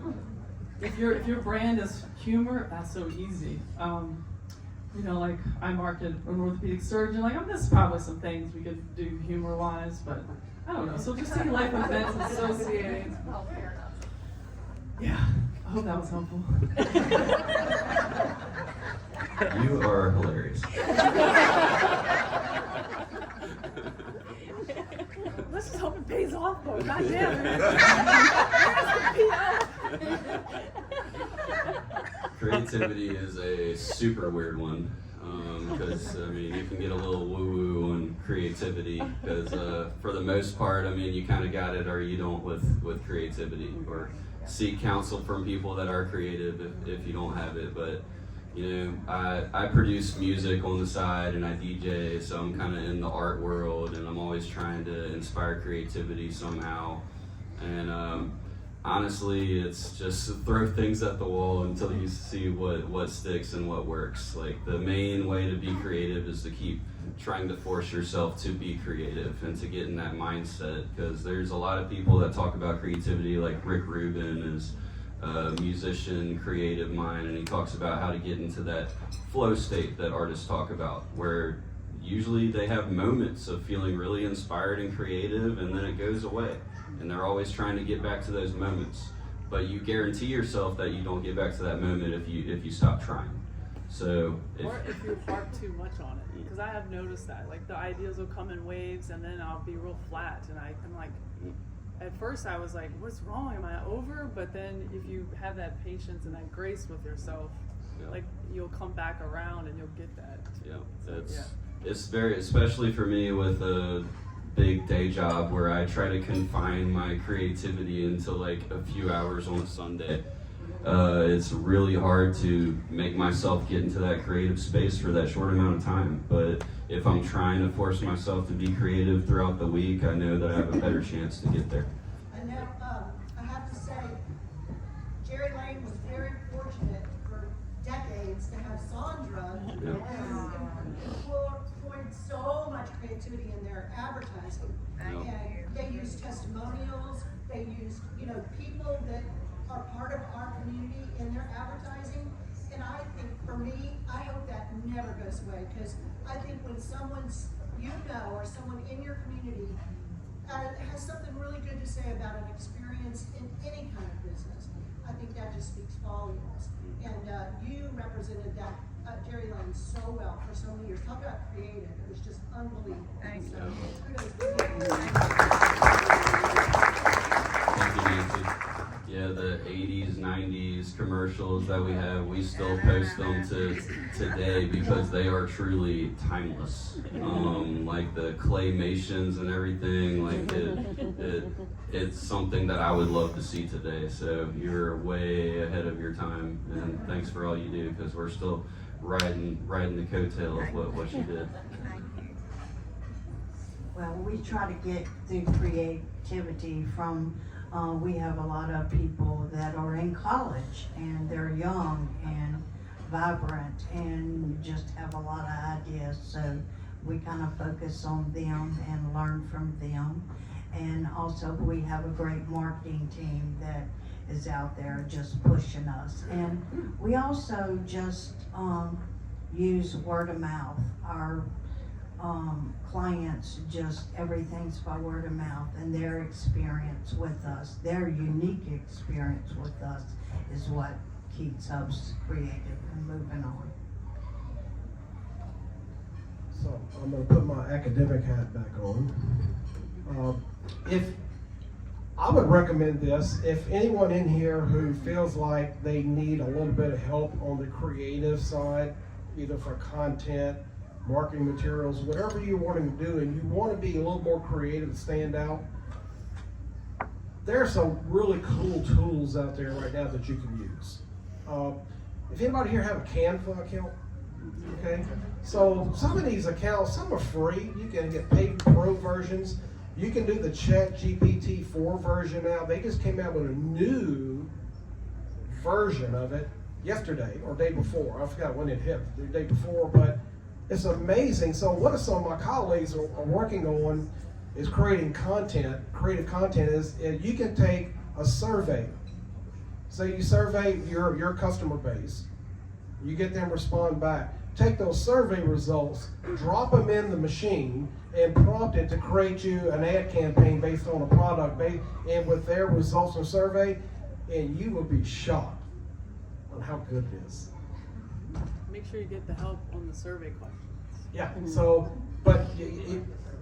if your brand is humor, that's so easy. You know, like, I market an orthopedic surgeon. Like, there's probably some things we could do humor-wise, but I don't know. So just taking life events and associating. Oh, fair enough. Yeah, I hope that was helpful. You are hilarious. Let's just hope it pays off, though. God damn it. Creativity is a super weird one, because I mean, you can get a little woo-woo on creativity, because for the most part, I mean, you kind of got it or you don't with creativity, or seek counsel from people that are creative if you don't have it. But you know, I produce music on the side and I DJ, so I'm kind of in the art world, and I'm always trying to inspire creativity somehow. And honestly, it's just throw things at the wall until you see what sticks and what works. Like, the main way to be creative is to keep trying to force yourself to be creative and to get in that mindset, because there's a lot of people that talk about creativity, like Rick Rubin is a musician, creative mind, and he talks about how to get into that flow state that artists talk about, where usually they have moments of feeling really inspired and creative, and then it goes away. And they're always trying to get back to those moments. But you guarantee yourself that you don't get back to that moment if you stop trying. So Or if you harp too much on it, because I have noticed that, like, the ideas will come in waves, and then I'll be real flat, and I'm like, at first I was like, what's wrong? Am I over? But then if you have that patience and that grace with yourself, Yeah. like, you'll come back around and you'll get that. yeah, So, it's very, especially for me with a big day job where I try to confine my creativity into like a few hours on a Sunday. It's really hard to make myself get into that creative space for that short amount of time. But if I'm trying to force myself to be creative throughout the week, I know that I have a better chance to get there. And now, I have to say, Jerry Lane was very fortunate for decades to have Sandra Yeah. Employed so much creativity in their advertising. Yep. And they use testimonials, they use, people that are part of our community in their advertising. And I think for me, I hope that never goes away, because I think when someone's, or someone in your community has something really good to say about an experience in any kind of business, I think that just speaks volumes. And you represented that Jerry Lane so well for so many years. Talk about creative, it was just unbelievable. Thank So, you. kudos to you. Thank you, Nancy. Yeah, the 80s, 90s commercials that we have, we still post them to today because they are truly timeless. Like the claymations and everything, like it's something that I would love to see today. So you're way ahead of your time, and thanks for all you do, because we're still riding the coattail of what you did. Well, we try to get the creativity from, we have a lot of people that are in college and they're young and vibrant and just have a lot of ideas. So we kind of focus on them and learn from them. And also we have a great marketing team that is out there just pushing us. And we also just use word of mouth. Our clients, just everything's by word of mouth, and their experience with us, their unique experience with us is what keeps us creative and moving on. So I'm gonna put my academic hat back on. If I would recommend this, if anyone in here who feels like they need a little bit of help on the creative side, either for content, marketing materials, whatever you're wanting to do, and you want to be a little more creative and stand out, there are some really cool tools out there right now that you can use. If anybody here have a Canva account, okay? So some of these accounts, some are free. You can get paid pro versions. You can do the ChatGPT 4 version now. They just came out with a new version of it yesterday or day before. I forgot when it hit, the day before, but it's amazing. So what some of my colleagues are working on is creating content. Creative content is you can take a survey. So you survey your customer base. You get them respond back. Take those survey results, drop them in the machine, and prompt it to create you an ad campaign based on a product, and with their results and survey, and you will be shocked on how good it is. Make sure you get the help on the survey questions. Yeah, so, but,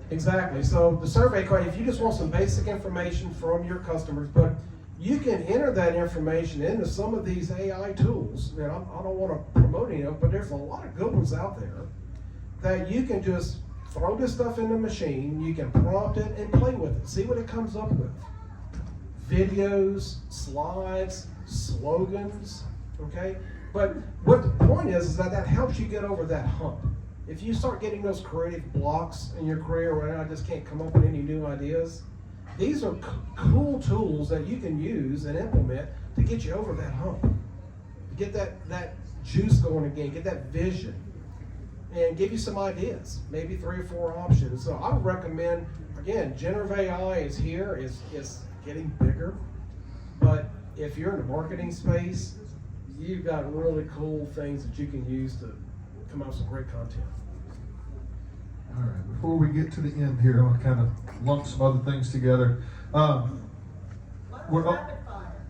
exactly, so the survey question, if you just want some basic information from your customers, but you can enter that information into some of these AI tools, and I don't want to promote any of them, but there's a lot of good ones out there that you can just throw this stuff in the machine, you can prompt it and play with it, see what it comes up with. Videos, slides, slogans, okay? But what the point is that helps you get over that hump. If you start getting those creative blocks in your career where I just can't come up with any new ideas, these are cool tools that you can use and implement to get you over that hump. To get that juice going again, get that vision, and give you some ideas, maybe 3 or 4 options. So I would recommend, again, generative AI is here, is getting bigger, but if you're in the marketing space, you've got really cool things that you can use to come up with some great content. All right, before we get to the end here, I want to kind of lump some other things together. We're Rapid fire,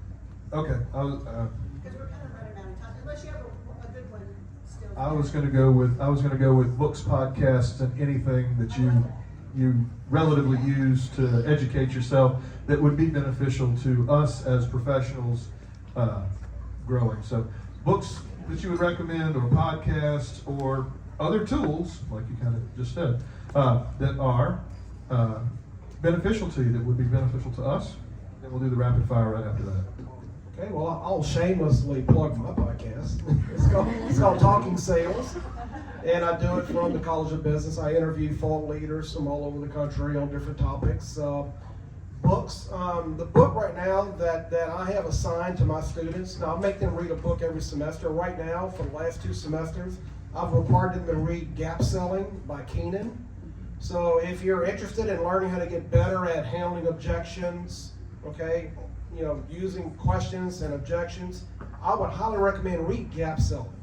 okay. because we're kind of running out of time, unless you have a good one still. I was going to go with books, podcasts, and anything that you relatively use to educate yourself that would be beneficial to us as professionals growing. So books that you would recommend, or podcasts, or other tools, like you kind of just said, that are beneficial to you, that would be beneficial to us. Then we'll do the rapid fire right after that. Okay, well, I'll shamelessly plug my podcast. It's called Talking Sales, and I do it from the College of Business. I interview thought leaders from all over the country on different topics. Books, the book right now that I have assigned to my students, now I make them read a book every semester. Right now, for the last 2 semesters, I've reported them to read Gap Selling by Keenan. So if you're interested in learning how to get better at handling objections, okay, using questions and objections, I would highly recommend read Gap Selling.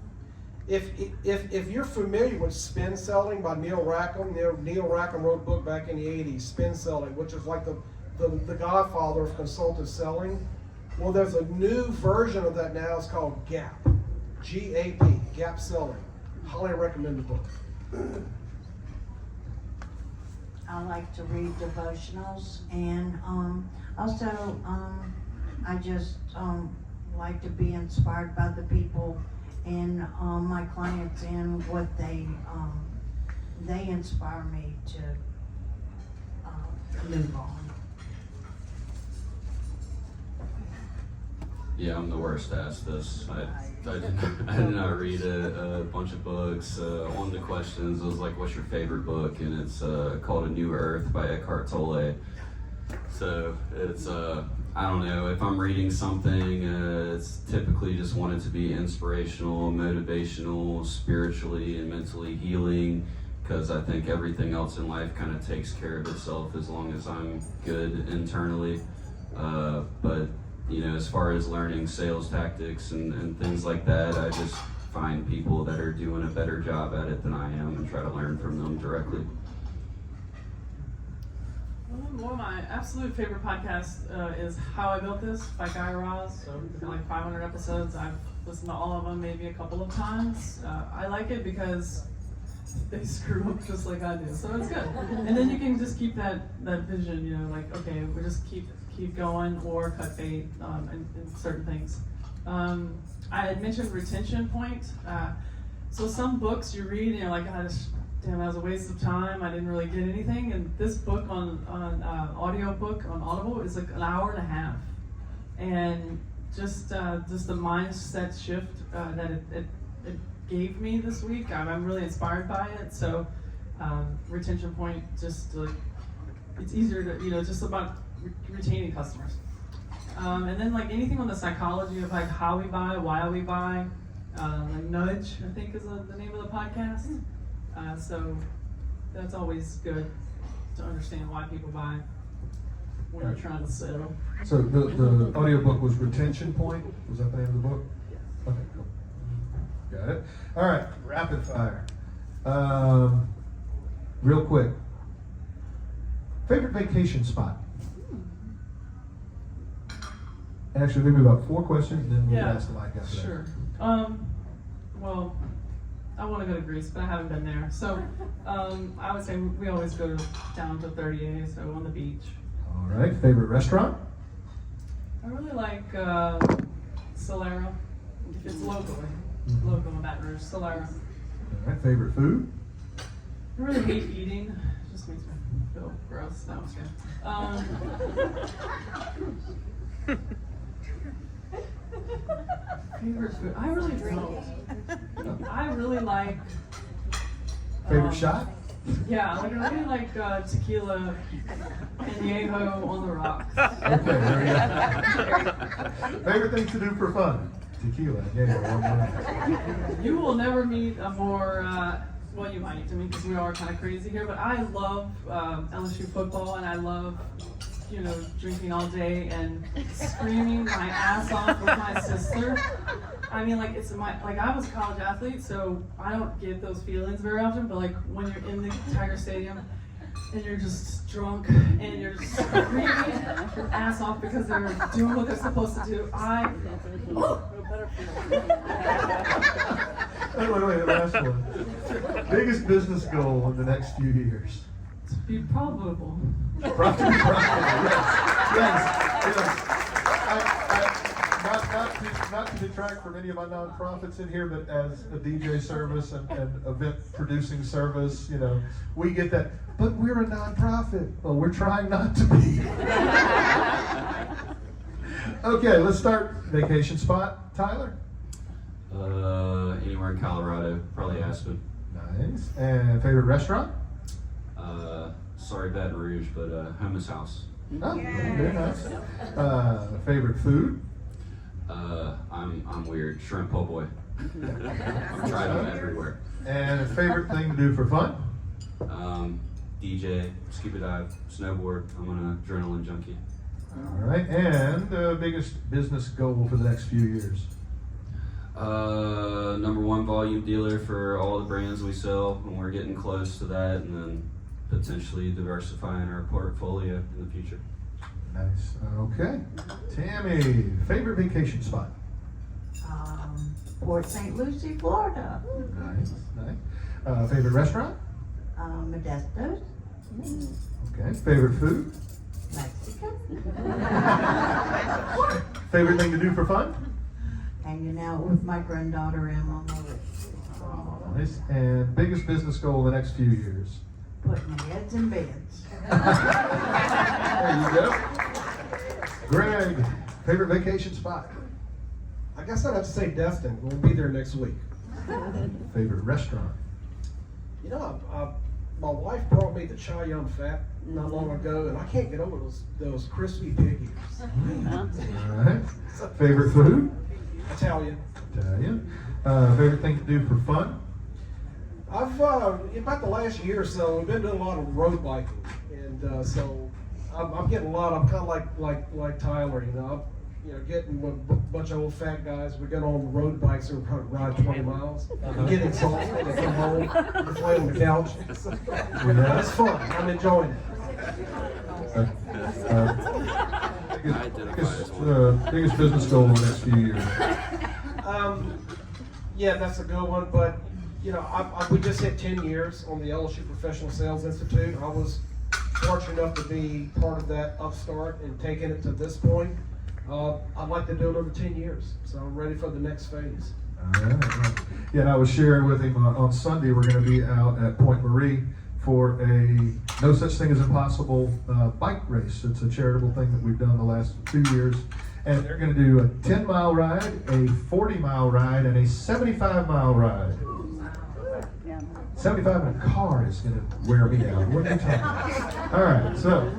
If you're familiar with spin selling by Neil Rackham, Neil Rackham wrote a book back in the 80s, Spin Selling, which is like the godfather of consultative selling. Well, there's a new version of that now. It's called GAP, G-A-P, Gap Selling. Highly recommend the book. I like to read devotionals, and also I just like to be inspired by the people and my clients and what they inspire me to move on. Yeah, I'm the worst to ask this. I did not read a bunch of books. One of the questions was like, what's your favorite book? And it's called A New Earth by Eckhart Tolle. So it's, I don't know, if I'm reading something, it's typically just wanted to be inspirational, motivational, spiritually and mentally healing, because I think everything else in life kind of takes care of itself as long as I'm good internally. But as far as learning sales tactics and things like that, I just find people that are doing a better job at it than I am and try to learn from them directly. One of my absolute favorite podcasts is How I Built This by Guy Raz. So it's got like 500 episodes. I've listened to all of them maybe a couple of times. I like it because they screw up just like I do, so it's good. And then you can just keep that vision, like, okay, we just keep going or cut bait in certain things. I had mentioned retention point. So some books you read and you're like, damn, that was a waste of time. I didn't really get anything. And this book on audiobook on Audible is like an hour and a half. And just the mindset shift that it gave me this week, I'm really inspired by it. So retention point, just it's easier to, just about retaining customers. And then like anything on the psychology of like how we buy, why we buy, like Nudge, I think is the name of the podcast. So that's always good to understand why people buy when you're trying to sell. So the audiobook was Retention Point? Was that the name of the book? Yes. Okay, cool. Got it. All right, rapid fire. Real quick. Favorite vacation spot? Actually, maybe about 4 questions, and then we'll ask the mic after that. Sure. Well, I want to go to Greece, but I haven't been there. So I would say we always go down to 30A, so on the beach. All right, favorite restaurant? I really like Solera, if it's local in Baton Rouge, Solera. All right, favorite food? I really hate eating. It just makes me feel gross. No, I'm just kidding. Favorite food? I really don't. I really like. Favorite shot? Yeah, like I really like tequila añejo on the rocks. Okay, there you go. Favorite thing to do for fun? Tequila, yeah. You will never meet a more, well, you might, because we are kind of crazy here, but I love LSU football, and I love, drinking all day and screaming my ass off with my sister. I mean, like, I was a college athlete, so I don't get those feelings very often, but like when you're in the Tiger Stadium and you're just drunk and you're just screaming your ass off because they're doing what they're supposed to do, Wait, last one. Biggest business goal in the next few years? to be profitable. Profitable, yes. Not to detract from any of my nonprofits in here, but as a DJ service and event producing service, we get that. But we're a nonprofit. Well, we're trying not to be. Okay, let's start. Vacation spot, Tyler. Anywhere in Colorado, probably Aspen. Nice. And favorite restaurant? Sorry, Baton Rouge, but Hummus House. Oh, very nice. Favorite food? I'm weird. Shrimp po' boy. I'm trying them everywhere. And a favorite thing to do for fun? DJ, scuba dive, snowboard. I'm an adrenaline junkie. All right, and biggest business goal for the next few years? Number one volume dealer for all the brands we sell, and we're getting close to that, and then potentially diversifying our portfolio in the future. Nice. Okay. Tammy, favorite vacation spot? Port St. Lucie, Florida. Nice, nice. Favorite restaurant? Modesto's, Okay. Favorite food? Mexican. Favorite thing to do for fun? Hanging out with my granddaughter Emma. Nice. And biggest business goal in the next few years? Putting heads in beds. There you go. Greg, favorite vacation spot? I guess I'd have to say Destin. We'll be there next week. Favorite restaurant? You know, my wife brought me the Chow Yum Fat not long ago, and I can't get over those crispy pig ears. All right. Favorite food? Italian. Italian. Favorite thing to do for fun? I've about the last year or so, we've been doing a lot of road biking, and so I'm getting a lot. I'm kind of like Tyler, you know. Getting with a bunch of old fat guys. We get on road bikes and ride 20 miles. Get exhausted and come home and play on the couch. It's fun. I'm enjoying it. Biggest business goal in the next few years? Yeah, that's a good one. But you know, we just hit 10 years on the LSU Professional Sales Institute. I was fortunate enough to be part of that upstart and taking it to this point. I'd like to do another 10 years, so I'm ready for the next phase. All right. Yeah, and I was sharing with him on Sunday, we're going to be out at Point Marie for a No Such Thing as Impossible bike race. It's a charitable thing that we've done the last 2 years. And they're going to do a 10-mile ride, a 40-mile ride, and a 75-mile ride. 75 in a car is going to wear me out. What are you talking about? All right, so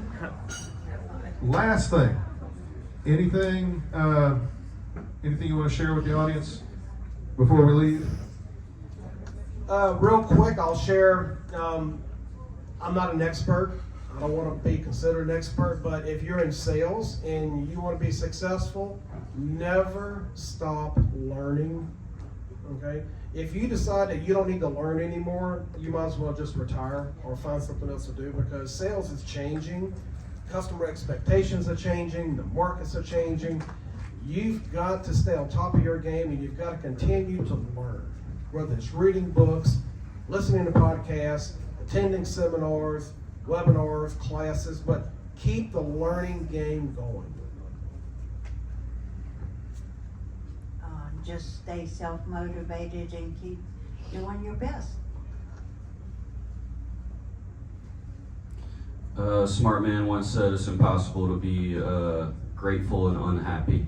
last thing. Anything you want to share with the audience before we leave? Real quick, I'll share. I'm not an expert. I don't want to be considered an expert, but if you're in sales and you want to be successful, never stop learning. Okay? If you decide that you don't need to learn anymore, you might as well just retire or find something else to do, because sales is changing. Customer expectations are changing, the markets are changing. You've got to stay on top of your game, and you've got to continue to learn, whether it's reading books, listening to podcasts, attending seminars, webinars, classes, but keep the learning game going. Just stay self-motivated and keep doing your best. Smart man once said it's impossible to be grateful and unhappy.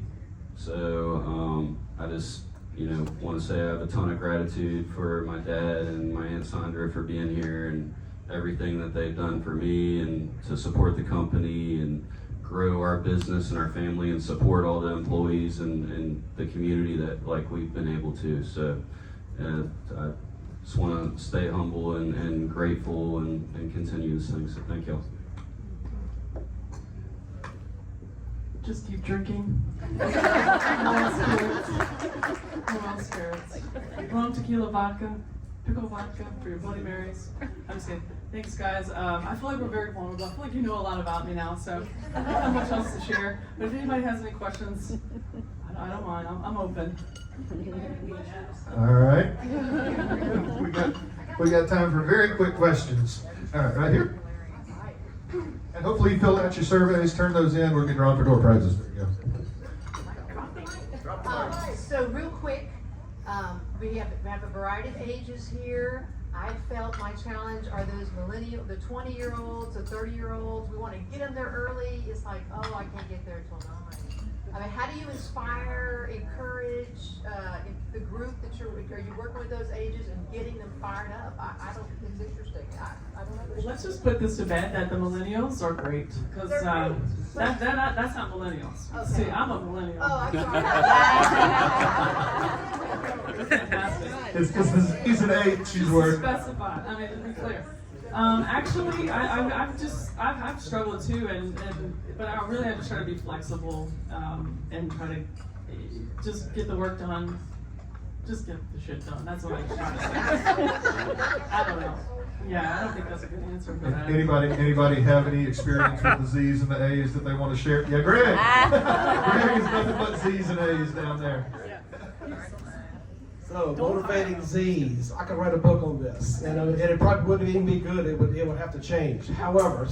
So I just, want to say I have a ton of gratitude for my dad and my Aunt Sandra for being here and everything that they've done for me and to support the company and grow our business and our family and support all the employees and the community that we've been able to. So I just want to stay humble and grateful and continue this thing. So thank y'all. Just keep drinking. Well spirits. Rum, tequila, vodka, pickle vodka for your Bloody Marys. I'm just kidding. Thanks, guys. I feel like we're very vulnerable. I feel like you know a lot about me now, so I don't have much else to share. But if anybody has any questions, I don't mind. I'm open. All right. we got time for very quick questions. All right, right here. And hopefully you filled out your surveys, turn those in. We're getting drawn for door prizes. There you go. So real quick, we have a variety of ages here. I felt my challenge are those the 20-year-olds, the 30-year-olds. We want to get them there early. It's like, oh, I can't get there till 9. I mean, how do you inspire, encourage the group that are you working with those ages and getting them fired up? I don't. It's interesting. I don't understand. Let's just put this to bed that the millennials are great, because that's not millennials. Okay. See, I'm a millennial. Oh, I'm sorry. fantastic. It's because the Z's and H's she's Just to worried. specify, I mean, to be clear. Actually, I've struggled too, but I really have to try to be flexible, and try to just get the work done. Just get the shit done. That's what I try to say. I don't know. Yeah, I don't think that's a good answer for that. Anybody have any experience with the Z's and the A's that they want to share? Yeah, Greg. Greg is nothing but Z's and A's down there. So, motivating Z's. I could write a book on this, and it probably wouldn't even be good. It would have to change. However,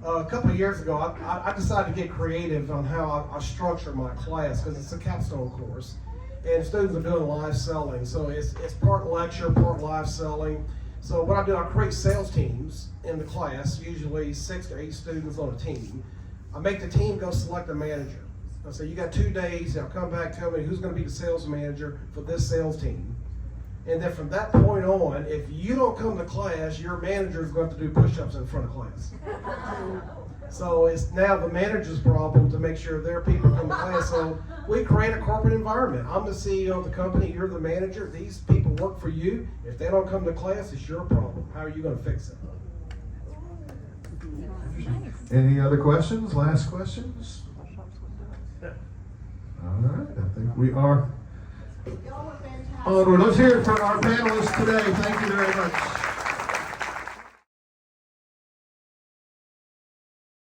a couple of years ago, I decided to get creative on how I structure my class because it's a capstone course, and students are doing live selling. So it's part lecture, part live selling. So what I do, I create sales teams in the class, usually 6 to 8 students on a team. I make the team go select a manager. I say, you got 2 days, now come back, tell me who's gonna be the sales manager for this sales team. And then from that point on, if you don't come to class, your manager is going to do push-ups in front of class. So it's now the manager's problem to make sure their people come to class. So we create a corporate environment. I'm the CEO of the company, you're the manager, these people work for you. If they don't come to class, it's your problem. How are you gonna fix it? Any other questions? Last questions? All right, I think we are Y'all were fantastic. onward. Let's hear it for our panelists today. Thank you very much.